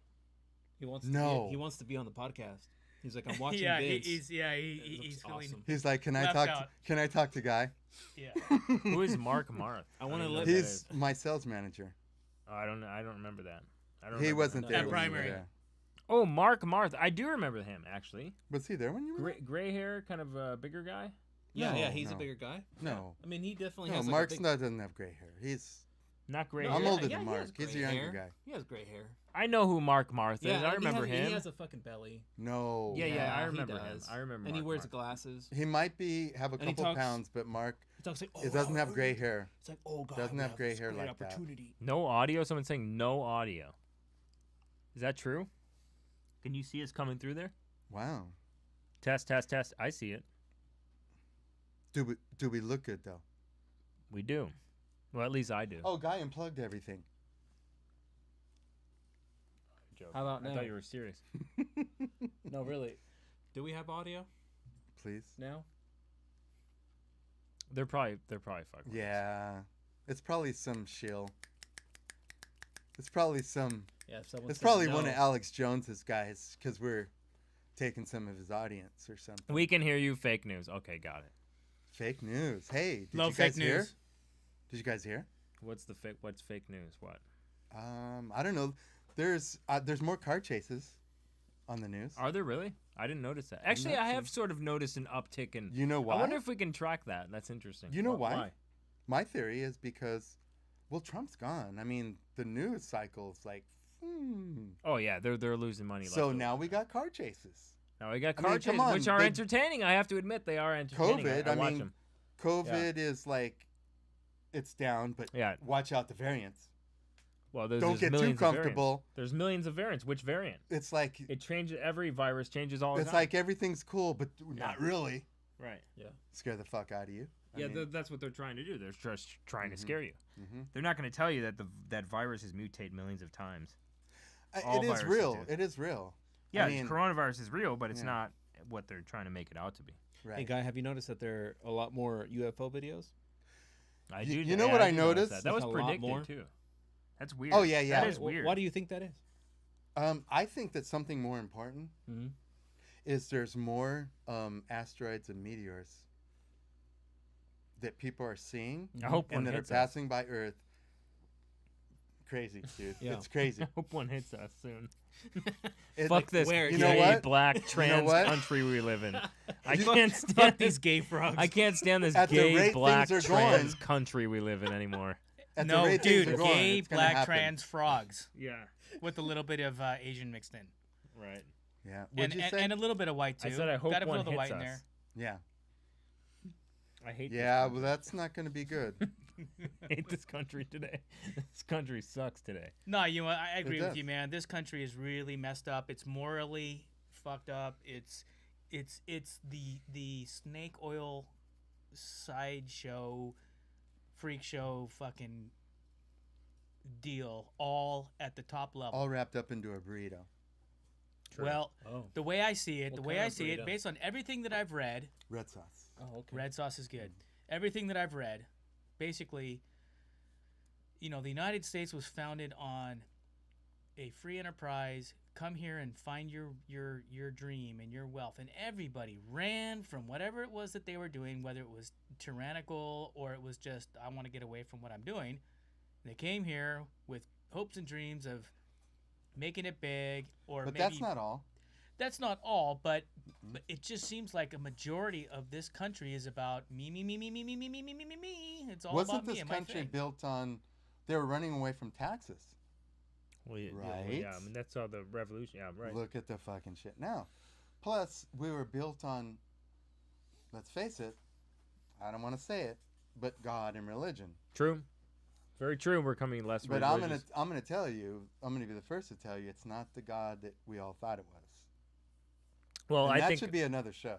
He wants. No. To he wants to be on the podcast. He's like, I'm watching yeah, Vince. he's It looks he's feeling awesome. He's like, can I Left talk? out. Can I talk to Guy? yeah. Who is Mark Marth? I wanna don't let- know who that He's is. my sales manager. Oh, I don't remember that. I don't He remember wasn't that. there At when you were primary. there. Oh, Mark Marth. I do remember him actually. Was he there when you were Gray hair, kind of a bigger guy. Yeah, No, he's a no. bigger guy. there? No. I mean, he definitely No, has. Mark's like a big, not doesn't have gray hair. He's. Not gray No, hair. I'm yeah, older yeah, than he has Mark. He's a gray younger hair. guy. He has gray hair. I know who Mark Marth is. Yeah, I remember him. He has a fucking belly. No. Yeah, I he remember him. does. I remember. And he Mark wears Marth. glasses. He might have a And he couple talks- pounds, but Mark He talks like, oh, it doesn't have wow, gray hair. It's like, oh god, Doesn't we have gray this hair great like that. opportunity. No audio. Someone's saying no audio. Is that true? Can you see us coming through there? Wow. Test. I see it. Do we look good though? We do. Well, at least I do. Oh, Guy unplugged everything. Joke. How about I now? thought you were serious. No, really. Do we have audio Please. now? They're probably fucking. Yeah. It's probably some shill. It's probably some. Yeah. If someone It's said probably no, one of Alex Jones's guys because we're taking some of his audience or something. We can hear you. Fake news. Okay, got it. Fake news. Hey, did Love you guys fake hear? news. Did you guys hear? What's fake news? What? I don't know. There's more car chases on the news. Are there really? I didn't notice that. Actually, not I have sure. sort of noticed an uptick in. You know why? I wonder if we can track that. That's interesting. You know Wh- why? My theory is because, well, Trump's gone. I mean, the news cycle's like, Oh yeah, they're losing money. So left now over. we got car chases. Now we got I car mean, come chases, on, which are they- entertaining. I have to admit, they are entertaining. COVID, I I watch mean, them. COVID is like, it's down, but Yeah. watch out the variants. Well, there's Don't there's get too millions of variants. comfortable. There's millions of variants. Which variant? It's like It changes. Every virus changes all the it's time. like everything's cool, but not really. Right. Scare the fuck out of you. I Yeah, mean, that's what they're trying to do. They're just trying to Mhm. scare you. mhm. They're not going to tell you that that viruses mutate millions of times. It all is viruses real. do. It is real. Yeah, I mean, coronavirus is real, but it's yeah. not what they're trying to make it out to be. right. Hey, Guy, have you noticed that there are a lot more UFO videos? I You- do. you know what I do notice noticed? That, that was Like a lot predicted more? too. That's weird. Oh, yeah, yeah. That is Wh- weird. Why do you think that is? I think that something more important Mhm. is there's more asteroids and meteors that people are seeing I hope one and that are hits us. passing by Earth crazy, dude. Yeah. It's crazy. Hope one hits us soon. It- Fuck this where- You know gay, what? black, trans what? country we live in. I You- can't Fuck stand these gay frogs. I can't stand this At the gay, rate black, things are trans going- country we live in anymore. At the No, rate things dude, are going, gay, it's gonna black, happen. trans frogs Yeah. with a little bit of Asian mixed in, Right. Yeah. What'd you say? and a little bit of white too. I said I hope Gotta one throw the hits white in us. there. Yeah. I hate this Yeah. country. Well, that's not going to be good. I hate this country today. This country sucks today. No, you know, I agree with does. you, man. This country is really messed up. It's morally fucked up. It's the snake oil sideshow, freak show, fucking deal, all at the top level. All wrapped up into a burrito. Well, Oh. the way I see it, What the way kind I of see it, burrito? based on everything that I've read, Red sauce. Oh, okay. red sauce is good. Everything that I've read, basically, you know, the United States was founded on a free enterprise. Come here and find your dream and your wealth, and everybody ran from whatever it was that they were doing, whether it was tyrannical or it was just I want to get away from what I'm doing. They came here with hopes and dreams of making it big, or But maybe that's not all. that's not all, but it just seems like a majority of this country is about me. It's all Wasn't about me this and my country thing. built on? They were running away from taxes. Well, yeah, Right? yeah, I mean, that's all the revolution. Yeah, right. Look at the fucking shit now. Plus, we were built on. Let's face it. I don't want to say it, but God and religion. True. Very true. We're coming less But religious. I'm gonna tell you. I'm gonna be the first to tell you. It's not the God that we all thought it was. Well, And I that think should be another show.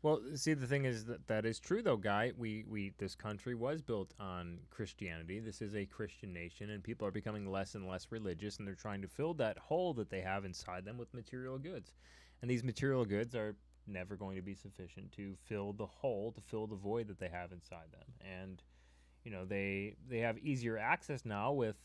Well, see, the thing is that is true, though, Guy. We this country was built on Christianity. This is a Christian nation, and people are becoming less and less religious, and they're trying to fill that hole that they have inside them with material goods. And these material goods are never going to be sufficient to fill the hole, to fill the void that they have inside them. And, you know, they have easier access now with,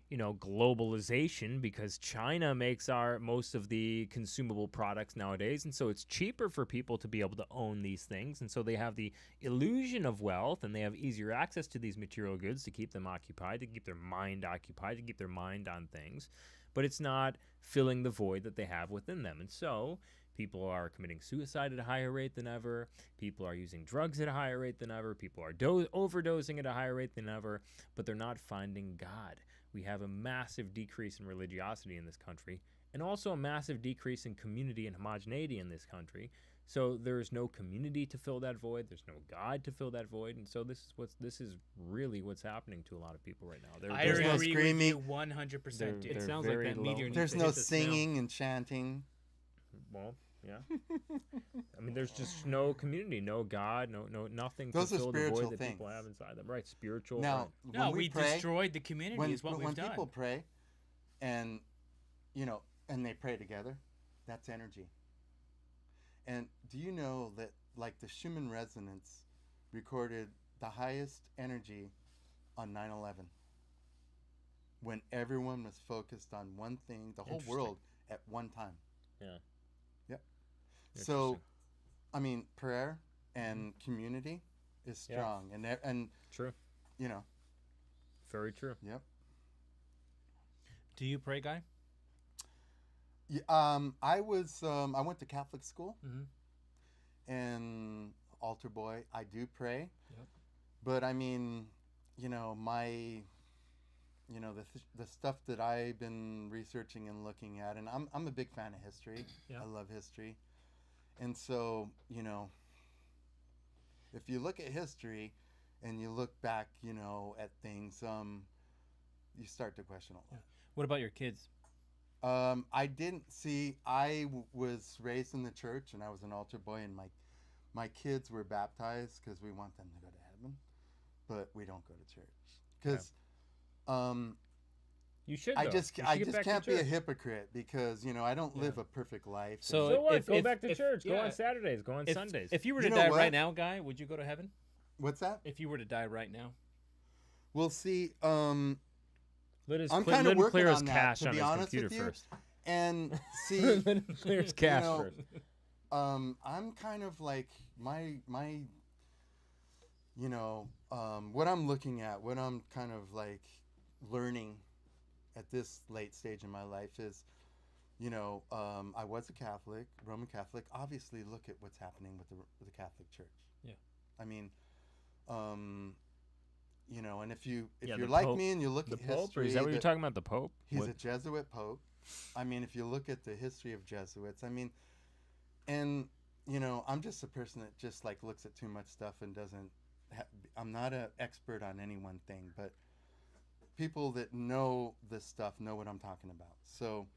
you know, globalization, because China makes most of the consumable products nowadays, and so it's cheaper for people to be able to own these things, and so they have the illusion of wealth, and they have easier access to these material goods to keep them occupied, to keep their mind occupied, to keep their mind on things, but it's not filling the void that they have within them. And so people are committing suicide at a higher rate than ever. People are using drugs at a higher rate than ever. People are overdosing at a higher rate than ever, but they're not finding God. We have a massive decrease in religiosity in this country, and also a massive decrease in community and homogeneity in this country. So there is no community to fill that void. There's no God to fill that void, and so this is really what's happening to a lot of people right now. I There's no agree with screaming. you 100%, dude. It They're sounds like very that meteor low. needs There's to no hit us now. singing and chanting. Well, yeah. I mean, there's just no community, no God, no nothing Those to are fill the void spiritual that people things. have inside them. Right, spiritual. Now, right. No, when we pray, destroyed the community when, is what when we've done. people pray, and and they pray together, that's energy. And do you know that, like, the Huseman resonance recorded the highest energy on 9/11, when everyone was focused on one thing, the whole Interesting. world at one time. Yeah. Yep. So, Interesting. I mean, prayer and community is Yeah. strong, and True. Very true. yep. Do you pray, Guy? Yeah, I went to Catholic school, Mhm. and altar boy. I do pray, Yep. but I mean, the stuff that I've been researching and looking at, and I'm a big fan of history. Yeah. I love history, and so if you look at history, and you look back, at things, you start to question a lot. What about your kids? I didn't see. Was raised in the church, and I was an altar boy, and my kids were baptized because we want them to go to heaven, but we don't go to church because You should. I though. just You should get back to can't be a church. hypocrite because I don't live a perfect life. So- So what? If- go if- back to if- church. Go yeah. on Saturdays. Go on If, Sundays. if you were You to know die what? right now, Guy, would you go to heaven? What's that? If you were to die right now, We'll see. let I'm let kind of him working clear his on that, cash to on be his honest computer with you. first. And see, Let him clear his cash know, first. I'm kind of like my what I'm looking at, what I'm kind of like learning at this late stage in my life is, I was a Catholic, Roman Catholic. Obviously, look at what's happening with the Catholic Church. Yeah. I mean, and if you're the like Pope- me and you look The at Pope, history, or is that what you're talking about? The Pope? he's What- a Jesuit Pope. I mean, if you look at the history of Jesuits, I mean, and I'm just a person that just like looks at too much stuff and doesn't. I'm not an expert on any one thing, but people that know this stuff know what I'm talking about. So,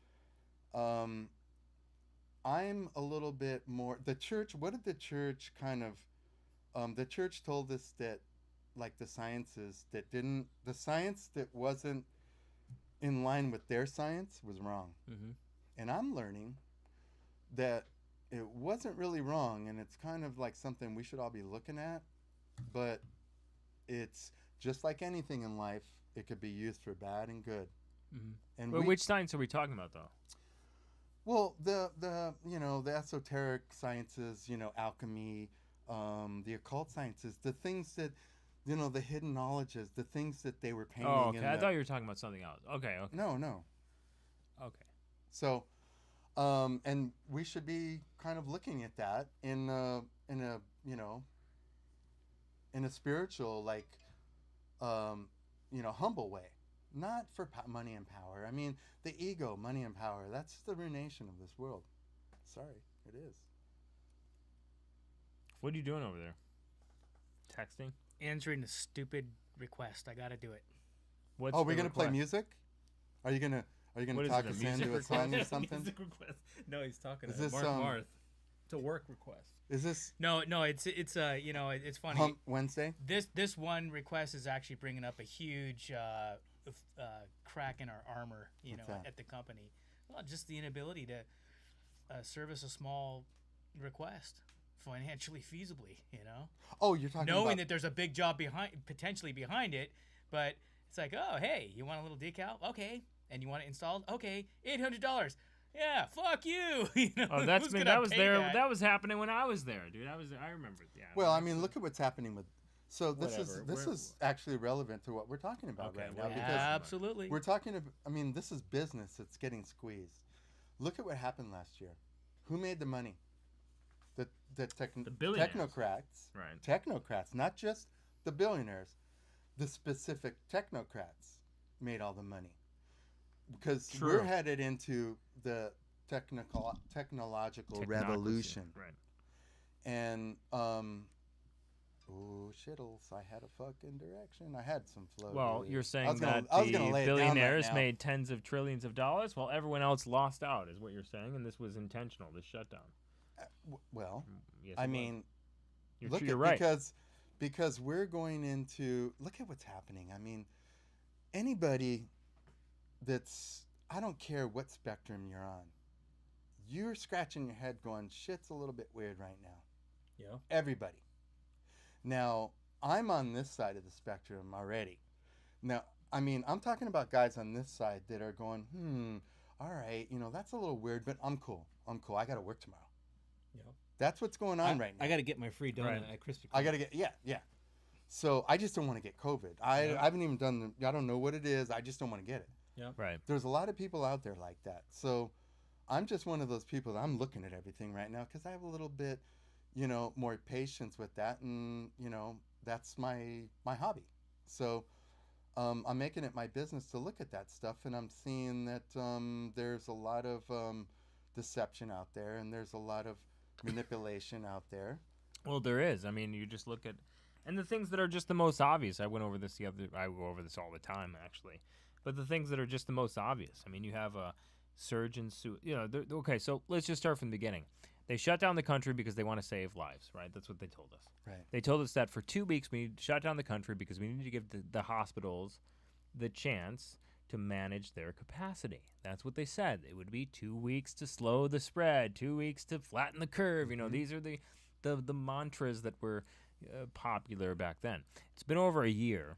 I'm a little bit more the church. What did the church kind of? The church told us that, like the sciences the science that wasn't in line with their science was wrong. Mm-hmm. And I'm learning that it wasn't really wrong, and it's kind of like something we should all be looking at. But it's just like anything in life; it could be used for bad and good. Mm-hmm. And Well, which science are we talking about, though? well, the esoteric sciences, alchemy, the occult sciences, the things that, the hidden knowledges, the things that they were painting. Oh, okay. in I the- thought you were talking about something else. Okay, okay, No. okay. So, and we should be kind of looking at that in a spiritual, like, humble way, not for money and power. I mean, the ego, money and power, that's the ruination of this world. Sorry, it is. What are you doing over there? Texting? Answering a stupid request. I gotta do it. What's Oh, we're the gonna play request? music? Are you gonna What is talk it, a us music into a song or something? Music request. No, he's talking Is to this, Mark um, Marth. It's a work request. Is this No, it's it's funny. Hump Wednesday? This one request is actually bringing up a huge crack in our armor, What's that? at the company. Well, just the inability to service a small request financially feasibly, Oh, you're talking knowing about that there's a big job potentially behind it, but it's like, oh, hey, you want a little decal? Okay. And you want it installed? Okay. $800. Yeah, fuck you. Oh, that's who's been gonna that was pay there. that? That was happening when I was there, dude. I remember. Yeah. Well, I that's- mean, look at what's happening with. So this Whatever. this We're- is actually relevant to what we're talking about Okay, right well, now yeah. because Absolutely. we're talking about. I mean, this is business that's getting squeezed. Look at what happened last year. Who made the money? The billionaires. technocrats. Right. Technocrats, not just the billionaires. The specific technocrats made all the money because True. we're headed into the technological Technocracy, revolution. Right. And oh shittles, I had a fucking direction. I had some flow. Well, here. you're I saying was gonna- that I was gonna the lay it down right billionaires now. made tens of trillions of dollars while everyone else lost out, is what you're saying, and this was intentional. This shutdown. Well, Yes, I it was. mean, you're, look you're at right. because we're going into look at what's happening. I mean, anybody that's I don't care what spectrum you're on, you're scratching your head going, shit's a little bit weird right now. Yeah. Everybody. Now, I'm on this side of the spectrum already. Now, I mean, I'm talking about guys on this side that are going, all right, that's a little weird, but I'm cool. I got to work tomorrow. Yeah. That's what's going on right now. I got to get my free donut Right. at Krispy Kreme. I got to get, yeah. So I just don't want to get COVID. I haven't even done I don't know what it is. I just don't want to get it. Right. There's a lot of people out there like that. So I'm just one of those people that I'm looking at everything right now because I have a little bit, more patience with that. And, that's my hobby. So I'm making it my business to look at that stuff. And I'm seeing that there's a lot of deception out there and there's a lot of manipulation out there. Well, there is. I mean, you just look at, and the things that are just the most obvious. I went over this I go over this all the time, actually. But the things that are just the most obvious. I mean, you have a surge in okay, so let's just start from the beginning. They shut down the country because they want to save lives, right? That's what they told us. Right. They told us that for 2 weeks we need to shut down the country because we need to give the hospitals the chance to manage their capacity. That's what they said. It would be 2 weeks to slow the spread, 2 weeks to flatten the curve. These are the mantras that were popular back then. It's been over a year.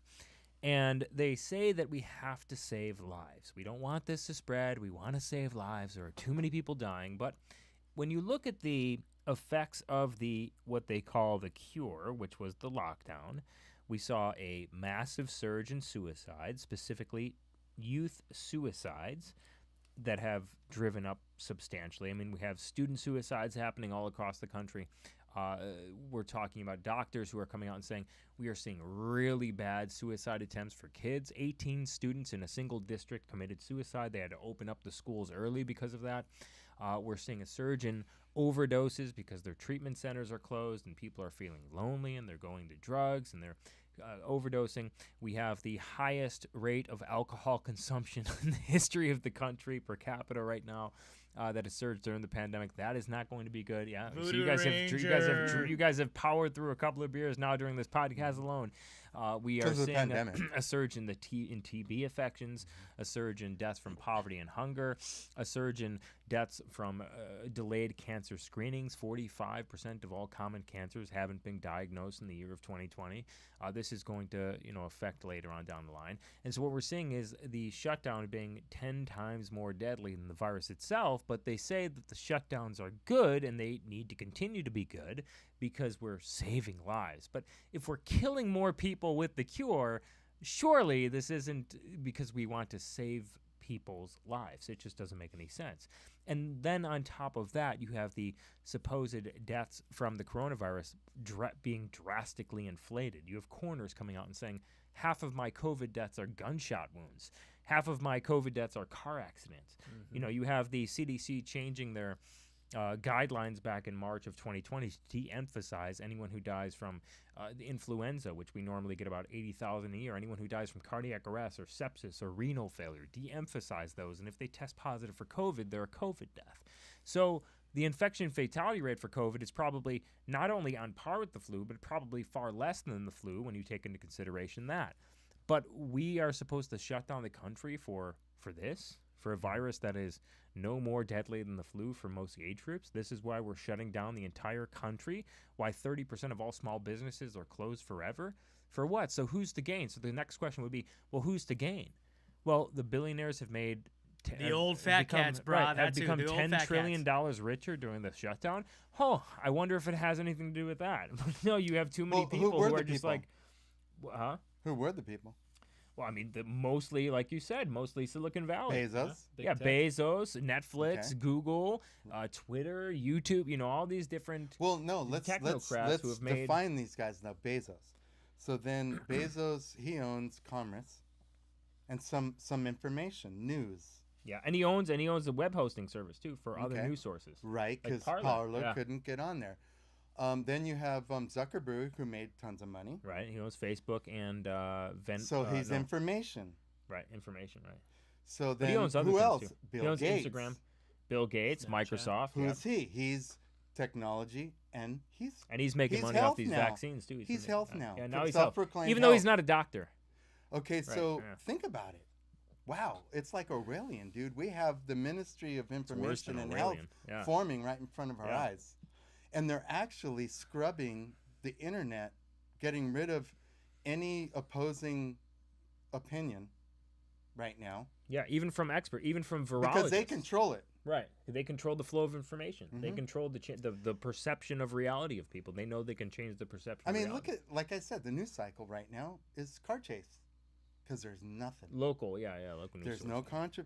And they say that we have to save lives. We don't want this to spread. We want to save lives. There are too many people dying. But when you look at the effects of what they call the cure, which was the lockdown, we saw a massive surge in suicide, specifically youth suicides that have driven up substantially. I mean, we have student suicides happening all across the country. We're talking about doctors who are coming out and saying we are seeing really bad suicide attempts for kids. 18 students in a single district committed suicide. They had to open up the schools early because of that. We're seeing a surge in overdoses because their treatment centers are closed and people are feeling lonely and they're going to drugs and they're overdosing. We have the highest rate of alcohol consumption in the history of the country per capita right now. That has surged during the pandemic. That is not going to be good. Yeah, so you guys have powered through a couple of beers now during this podcast alone. We are seeing a surge in TB infections, a surge in deaths from poverty and hunger, a surge in deaths from delayed cancer screenings. 45% of all common cancers haven't been diagnosed in the year of 2020. This is going to affect later on down the line. And so what we're seeing is the shutdown being 10 times more deadly than the virus itself, but they say that the shutdowns are good and they need to continue to be good because we're saving lives. But if we're killing more people with the cure, surely this isn't because we want to save people's lives. It just doesn't make any sense. And then on top of that, you have the supposed deaths from the coronavirus being drastically inflated. You have coroners coming out and saying, half of my COVID deaths are gunshot wounds. Half of my COVID deaths are car accidents. Mm-hmm. You have the CDC changing their guidelines back in March of 2020 to de-emphasize anyone who dies from the influenza, which we normally get about 80,000 a year. Anyone who dies from cardiac arrest or sepsis or renal failure, de-emphasize those. And if they test positive for COVID, they're a COVID death. So the infection fatality rate for COVID is probably not only on par with the flu, but probably far less than the flu when you take into consideration that. But we are supposed to shut down the country for this, for a virus that is no more deadly than the flu for most age groups. This is why we're shutting down the entire country, why 30% of all small businesses are closed forever. For what? So who's to gain? So the next question would be, well, who's to gain? Well, the billionaires have made... The old fat cats, bro. Right, have become $10 trillion richer during the shutdown. Oh, I wonder if it has anything to do with that. No, you have too many people who are just like... Huh? Who were the people? Well, I mean, mostly, like you said, mostly Silicon Valley. Bezos. Bezos, Netflix, Google, Twitter, YouTube, all these different technocrats who have made... Let's define these guys now. Bezos. So then Bezos, he owns commerce and some information, news. Yeah, and he owns a web hosting service, too, for other news sources. Right, because Parler couldn't get on there. Then you have Zuckerberg, who made tons of money. Right. He owns Facebook and So he's information. Right. Information. Right. So then he owns other who things else? Too. Bill he owns Gates. Instagram. Bill Gates, Snapchat. Microsoft. Who's he? He's technology, and he's making money off these vaccines too. He's health now. Yeah, now he's health. Even though he's not a doctor. Okay, so think about it. Wow, it's like Orwellian, dude. We have the Ministry of Information and Health forming right in front of our eyes. And they're actually scrubbing the internet, getting rid of any opposing opinion right now. Yeah, even from virologists. Because they control it. Right. They control the flow of information. Mm-hmm. They control the perception of reality of people. They know they can change the perception of reality. Look at, like I said, the news cycle right now is car chase. Because there's nothing. Local news. There's no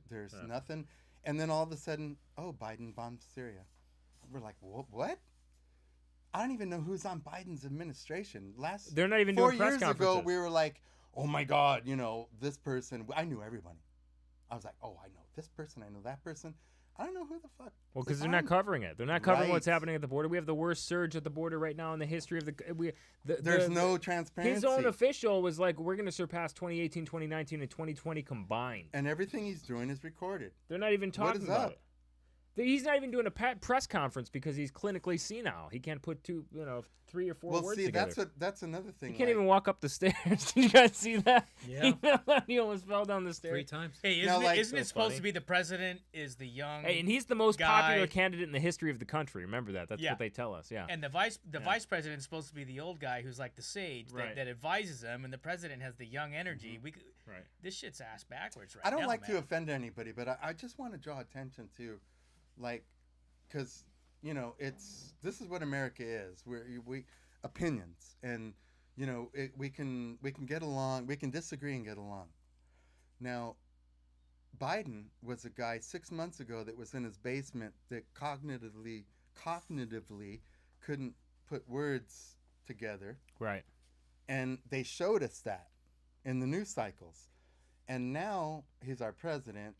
there's nothing. And then all of a sudden, Biden bombed Syria. We're like, what? I don't even know who's on Biden's administration. They're not even doing press 4 years ago, we were like, oh my God, this person. I knew everybody. I was like, oh, I know this person. I know that person. I don't know who the fuck. Well, because they're not covering it. They're not covering what's happening at the border. We have the worst surge at the border right now in the history of There's no transparency. His own official was like, we're going to surpass 2018, 2019, and 2020 combined. And everything he's doing is recorded. They're not even talking about it. He's not even doing a press conference because he's clinically senile. He can't put 3 or 4 words together. That's another thing. He can't even walk up the stairs. Did you guys see that? Yeah. He almost fell down the stairs 3 times. Hey, isn't it supposed to be the president is the young and he's the most popular candidate in the history of the country. Remember that. That's what they tell us. Yeah. And the vice president is supposed to be the old guy who's like the sage that advises him, and the president has the young energy. Mm-hmm. This shit's ass backwards right now. I don't like to offend anybody, but I just want to draw attention to, because this is what America is. We opinions, and we can get along. We can disagree and get along. Now, Biden was a guy 6 months ago that was in his basement that cognitively couldn't put words together, Right. and they showed us that in the news cycles. And now he's our president,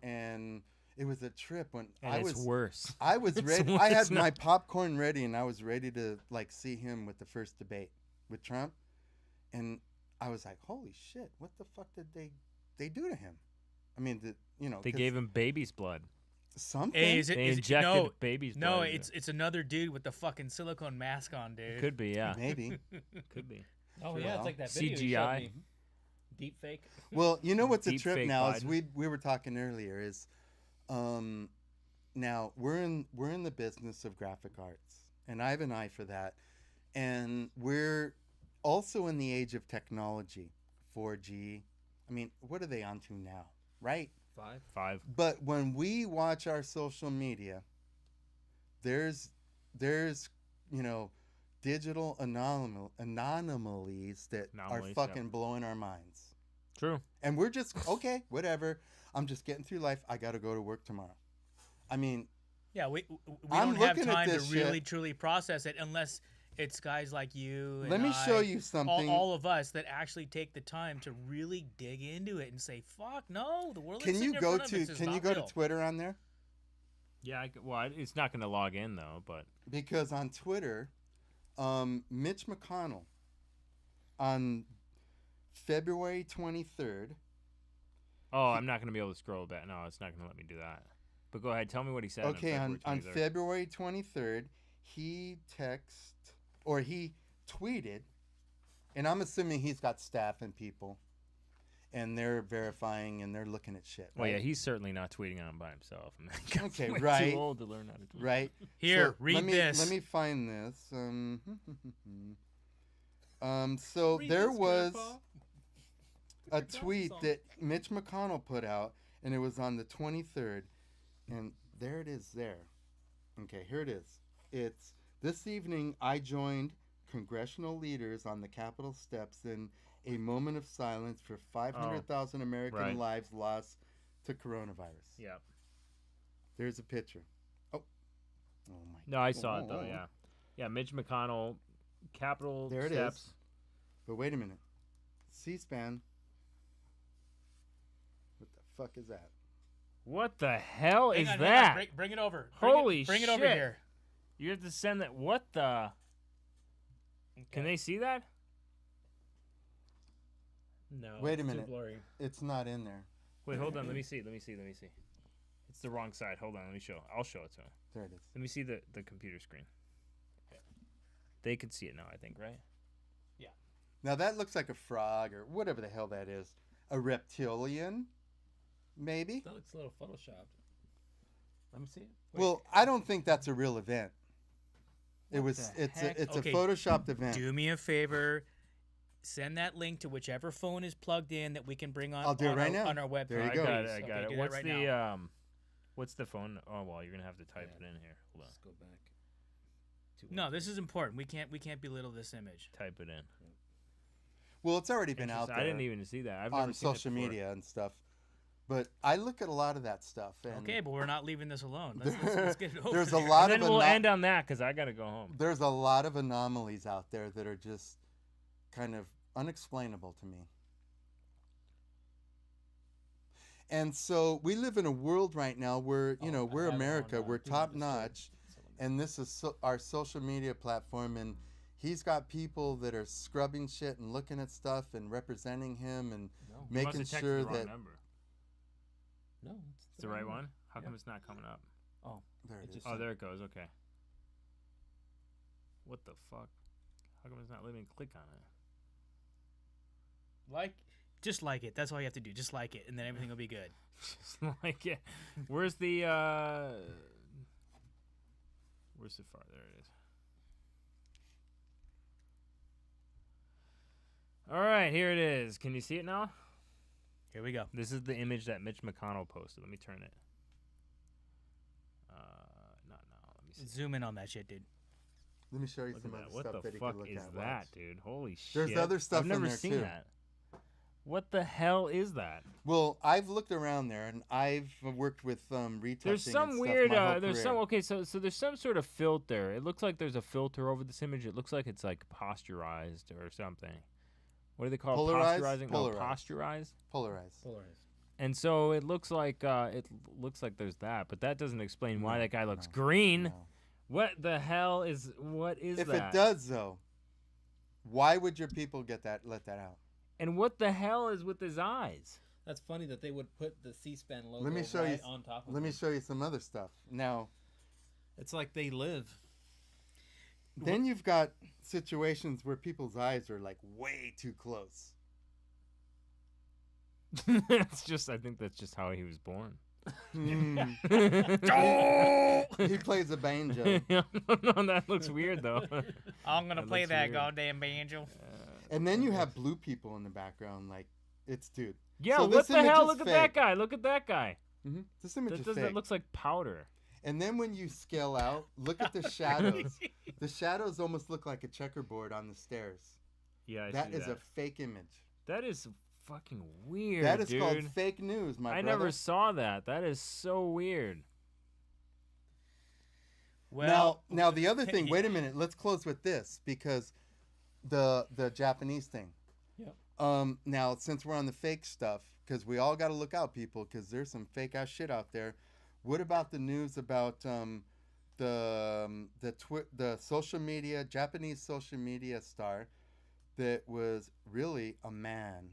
and it was a trip when And it's worse. I was It's ready. I worse had my popcorn ready, and I was ready to like see him with the first debate with Trump, and I was like, "Holy shit! What the fuck did they do to him?" I mean, They 'cause gave him baby's blood. something. Hey, is it? They Is it injected no? baby's No, blood. it's another dude with the fucking silicone mask on, dude. Could be, yeah. Maybe. Could be. Oh Sure. yeah, it's Well, like that video you showed CGI. me. Deep fake. Well, you know what's a Deep trip fake now is Biden. we were talking earlier is, now we're in the business of graphic arts, and I have an eye for that, and we're also in the age of technology, 4G. I mean, what are they onto now, right? 5. But when we watch our social media, there's digital anomalies that are Anomalies, yeah. fucking blowing our minds. True. And we're just okay, whatever. I'm just getting through life. I got to go to work tomorrow. I mean, Yeah, we I'm don't have looking at time to this really shit. truly process it unless it's guys like you. let and me show I, you something. all of us that actually take the time to really dig into it and say, "Fuck no, the world." Can that's you sitting in go front of to us is Can you not go real. to Twitter on there? Yeah, it's not going to log in, though, but... Because on Twitter, Mitch McConnell on February 23rd. Oh, I'm not going to be able to scroll back. No, it's not going to let me do that. But go ahead. Tell me what he said. Okay, on February 23rd. February 23rd, he tweeted, and I'm assuming he's got staff and people, and they're verifying and they're looking at shit. Well, right? yeah, he's certainly not tweeting on by himself. Okay, Way right. Too old to learn how to tweet. Right. Here, So read let me, this. Let me find this. So Read there this, was Grandpa. a Glasses tweet on. that Mitch McConnell put out, and it was on the 23rd, and there it is there. Okay, here it is. It's this evening I joined congressional leaders on the Capitol steps in a moment of silence for 500,000 American right. lives lost to coronavirus. Yeah. There's a picture. Oh my. No, I saw it, though, Oh. yeah. Yeah, Mitch McConnell, Capitol There it steps. is. But wait a minute. C-SPAN. What the fuck is that? What the hell Hang is on, hang on, that? Bring it over. Holy bring it over shit. here. You have to send that. What the? Can they see that? No. Wait a it's minute. Too blurry. It's not in there. Wait, hold on. Let me see. It's the wrong side. Hold on. Let me show. I'll show it to him. There it is. Let me see the computer screen. They could see it now, I think, right? Now that looks like a frog or whatever the hell that is. A reptilian? Maybe? That looks a little photoshopped. Let me see it. Wait. Well, I don't think that's a real event. the heck? It's Okay, a photoshopped event. Do me a favor. Send that link to whichever phone is plugged in that we can bring on. I'll do it on right our, now. on our webpage. There you I go. got it. I Okay, got do it. that What's right the now. what's the phone? Oh well, you're gonna have to type it in here. Hold on. Let's go back. No, this is important. We can't belittle this image. Type it in. Well, it's already been out Interesting. there I didn't even see that. I've never on seen it social before. media and stuff. But I look at a lot of that stuff. And Okay, but we're not leaving this alone. Let's get it over. There's a there. lot And then of we'll ano- end on that because I gotta go home. There's a lot of anomalies out there that are just kind of unexplainable to me. And so we live in a world right now where, Oh, I we're have it on, America, we're Do Not top Disturb. notch, and this is our social media platform, and he's got people that are scrubbing shit and looking at stuff and representing him and No, You must making have texted sure the wrong that number. no, It's the right one. How Yeah. come it's not coming up? there it It is. just- Oh, there it goes. Okay. What the fuck? How come it's not letting me click on it? Just like it. That's all you have to do. Just like it, and then everything will be good. Just like it. Where's the where's the far? There it is. All right, here it is. Can you see it now? Here we go. This is the image that Mitch McConnell posted. Let me turn it. Not now. Let me see. Zoom in on that shit, dude. Let me show you Look some at other that. What stuff the that you fuck can look is at. that, Watch. dude? Holy shit. There's other stuff I've in never there, seen too. that. What the hell is that? Well, I've looked around there, and I've worked with retouching. There's and some stuff weird. my whole There's some. career. Okay, so there's some sort of filter. It looks like there's a filter over this image. It looks like it's like posturized or something. What do they call it? Polarized? Posturizing? Polarized. No, posturized. Polarized. And so it looks like there's that, but that doesn't explain why that guy looks green. No. What the hell is If that? it does, though, why would your people let that out? And what the hell is with his eyes? That's funny that they would put the C-SPAN logo Let me show you. on top of Let me it. show you some other stuff. Now, It's like they live. then you've got situations where people's eyes are like way too close. I think that's just how he was born. Hmm. He plays a banjo. No, that looks weird though. I'm gonna That play looks that weird. goddamn banjo. And then you have blue people in the background. Like, it's dude. Yeah, So what this the image hell? is Look at fake. that guy. Look at that guy. This image is That fake. looks like powder. And then when you scale out, look at the shadows. The shadows almost look like a checkerboard on the stairs. Yeah, That is a fake image. That is fucking weird. That is dude. called fake news, my I brother. never saw that. That is so weird. Well, now the other thing. Wait a minute. Let's close with this because the Japanese thing. Yep. Now since we're on the fake stuff, because we all got to look out, people, because there's some fake ass shit out there. What about the news about the social media Japanese social media star that was really a man?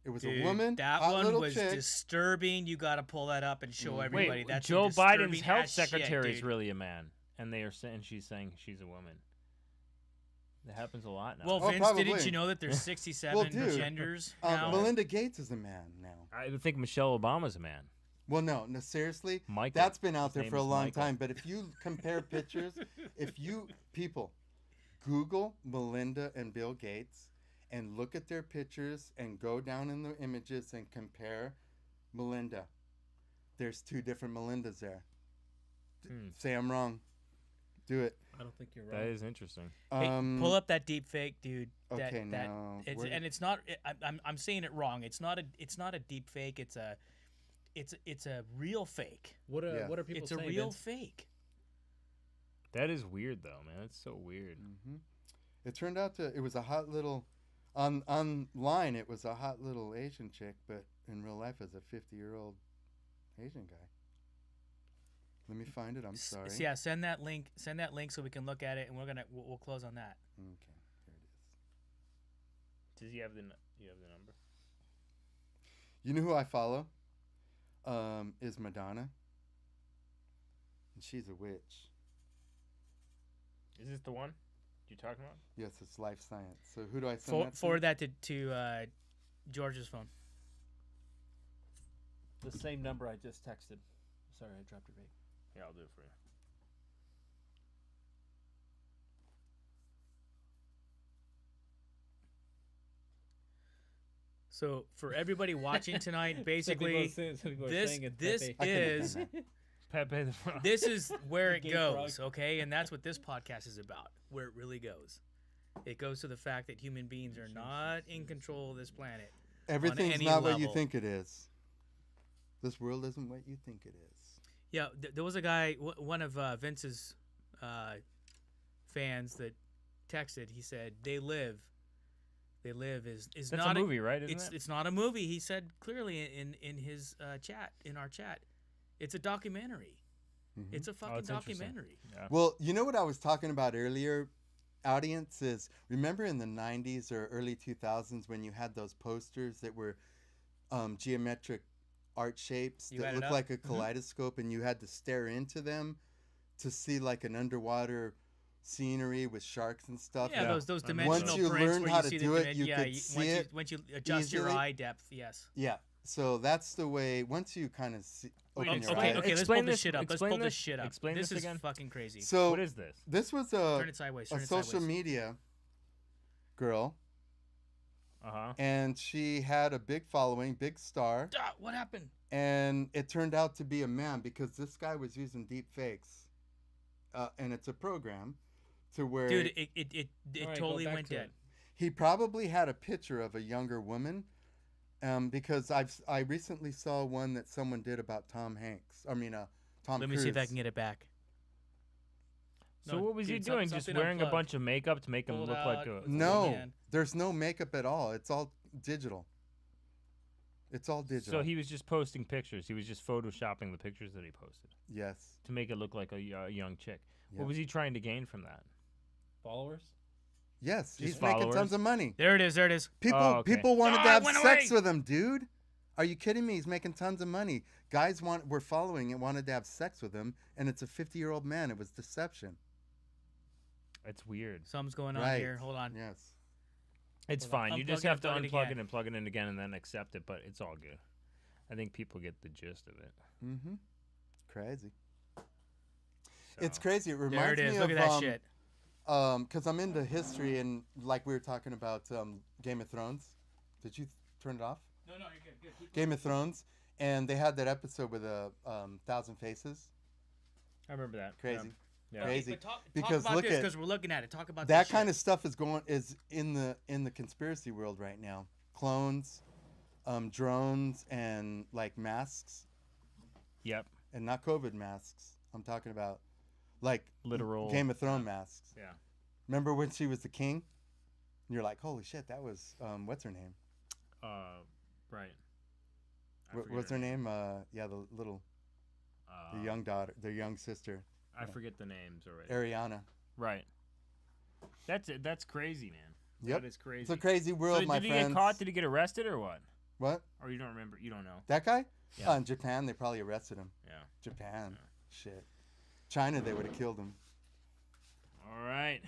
It was dude, a woman. that hot one little was chick. disturbing. You got to pull that up and show everybody. Wait, That's Joe some Biden's disturbing health ass shit, secretary is dude. really a man, and they are saying she's a woman. That happens a lot now. Well, Oh, Vince, probably. didn't you know that there's 67 Well, dude, genders now? Melinda Gates is a man now. I think Michelle Obama's a man. Well, no, seriously, Michael. that's been out His there name for a is long Michael. time. But if you compare pictures, if you people Google Melinda and Bill Gates and look at their pictures and go down in the images and compare Melinda, there's two different Melindas there. Say I'm wrong. Do it. I don't think you're That right. is interesting. Hey, pull up that deep fake, dude. Okay, now, where- And it's not. I'm saying it wrong. It's not a deep fake. It's a real fake. What are Yeah. what are people It's a saying? real Vince? fake. That is weird though, man. That's so weird. It turned out it was a hot little online. It was a hot little Asian chick, but in real life, it's a 50-year-old Asian guy. Let me find it. I'm sorry. Yeah, send that link. Send that link so we can look at it, and we'll close on that. Okay, there it is. Does he have the number? You know who I follow? Is Madonna. And she's a witch. Is this the one you're talking about? Yes, it's life science. So who do I send that to? Forward that to George's phone. The same number I just texted. Sorry, I dropped your vape. Yeah, I'll do it for you. So for everybody watching tonight, basically, Some people are this saying it's this Pepe. I can is defend that. Pepe the Frog. this is where it Gay goes, frog. okay? And that's what this podcast is about. Where it really goes. It goes to the fact that human beings are not in control of this planet. Everything's any not what you level. think it is. This world isn't what you think it is. Yeah, there was a guy, one of Vince's fans that texted. He said, "They live." They live is That's not a movie, right? Isn't it? It's not a movie. He said clearly in his chat, in our chat, it's a documentary. Mhm. It's a fucking it's interesting. documentary. Yeah. Well, you know what I was talking about earlier, audience, is remember in the 90s or early 2000s when you had those posters that were geometric art shapes You that got it looked up? like a kaleidoscope and you had to stare into them to see like an underwater scenery with sharks and stuff? Yeah, Yeah. those Once dimensional you prints learned where how you to see do the it, you could see once it once you adjust your easily. eye depth, yes. Yeah. So that's the way, once you kind of open Okay, your okay, eyes. let's Explain pull this this- shit up. Let's explain pull this this- shit up. explain This this is again. fucking crazy. So What is this? this was Turn it sideways. Turn a it social sideways. media girl, Uh huh. and she had a big following, big star. Ah, what happened? And it turned out to be a man because this guy was using deep fakes, and it's a program to where Dude, it All right, go totally back went to dead. it. he probably had a picture of a younger woman, Because I recently saw one that someone did about Tom Hanks. I mean, Tom Let Cruise. me see if I can get it back. So No, what was he dude, doing? Just something wearing a unplugged. bunch of makeup to make him Pulled look like out. a. Let's No, man. there's no makeup at all. It's all digital. It's all digital. So he was just posting pictures. He was just photoshopping the pictures that he posted Yes. to make it look like a young chick. Yeah. What was he trying to gain from that? Followers? Yes. He's Just making followers? tons of money. There it is. There it is. People Oh, okay. people wanted to Ah, it have went sex away. with him, dude. Are you kidding me? He's making tons of money. Guys were following and wanted to have sex with him, and it's a 50-year-old man. It was deception. It's weird. Something's going on Right. here. Hold on. Yes. It's Hold on. fine. You Unplug just it have to and plug it unplug again. it and plug it in again and then accept it, but it's all good. I think people get the gist of it. Mm-hmm. Crazy. So. It's crazy. It There reminds it is. me Look of at that shit. because I'm into history and like we were talking about Game of Thrones. Did you turn it off? No, you're good. Good. Keep Game of Thrones, and they had that episode with a thousand faces. I remember that. Crazy. Yeah. Crazy. But talk Because about look this at- because we're looking at it. Talk about That this kind shit. of stuff is in the conspiracy world right now. Clones, drones, and like masks, Yep. and not COVID masks. I'm talking about like Literal. Game of Thrones masks. Yeah. Remember when she was the king? And you're like, holy shit, that was what's her name? Right. What's her name? Yeah, the little, the young daughter, the young sister, I forget the names already. Ariana. Right. That's it. That's crazy, man. Yep. That is crazy. It's a crazy world, so my did he friends. get caught? Did he get arrested or what? What? Or you don't remember? You don't know. That guy? Yeah. In Japan, they probably arrested him. Yeah. Japan. Shit. China, they would have killed him. All right.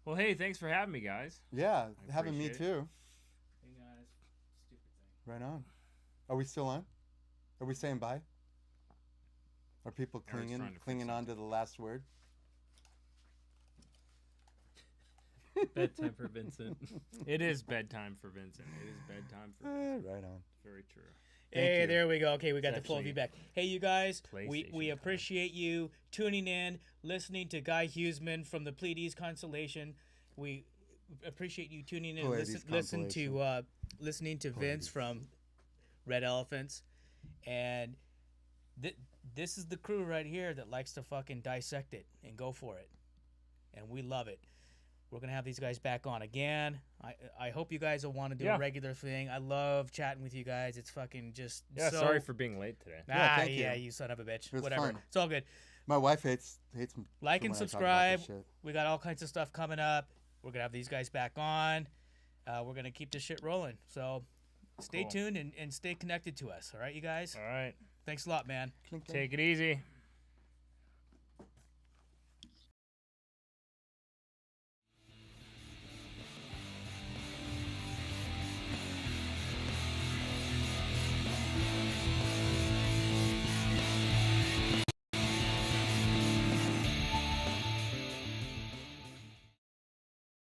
Well, hey, thanks for having me, guys. Yeah, I having me appreciate it. too. Hey guys, stupid thing. Right on. Are we still on? Are we saying bye? Are people Eric's trying to fix clinging on to the last word? Bedtime for Vincent. It is bedtime for Vincent. It is bedtime for Vincent. Right on. Very true. Hey, you. there we go. Okay, we got It's the full actually feedback. Hey, you guys, we PlayStation time. appreciate you tuning in, listening to Guy Huseman from the Pleiades Constellation. We appreciate you tuning in, and Pleiades listening to Vince from Red Elephants, and this is the crew right here that likes to fucking dissect it and go for it, and we love it. We're gonna have these guys back on again. I hope you guys will want to do Yeah. a regular thing. I love chatting with you guys. It's fucking just Yeah, so, sorry for being late today. Yeah, thank yeah, you. you son of a bitch. It was Whatever. fun. It's all good. My wife hates me. Like when and I talk about this subscribe. shit. We got all kinds of stuff coming up. We're gonna have these guys back on. We're gonna keep this shit rolling. So stay Cool. tuned and stay connected to us. All right, you guys. All right. Thanks a lot, man. Clink, clink. Take it easy.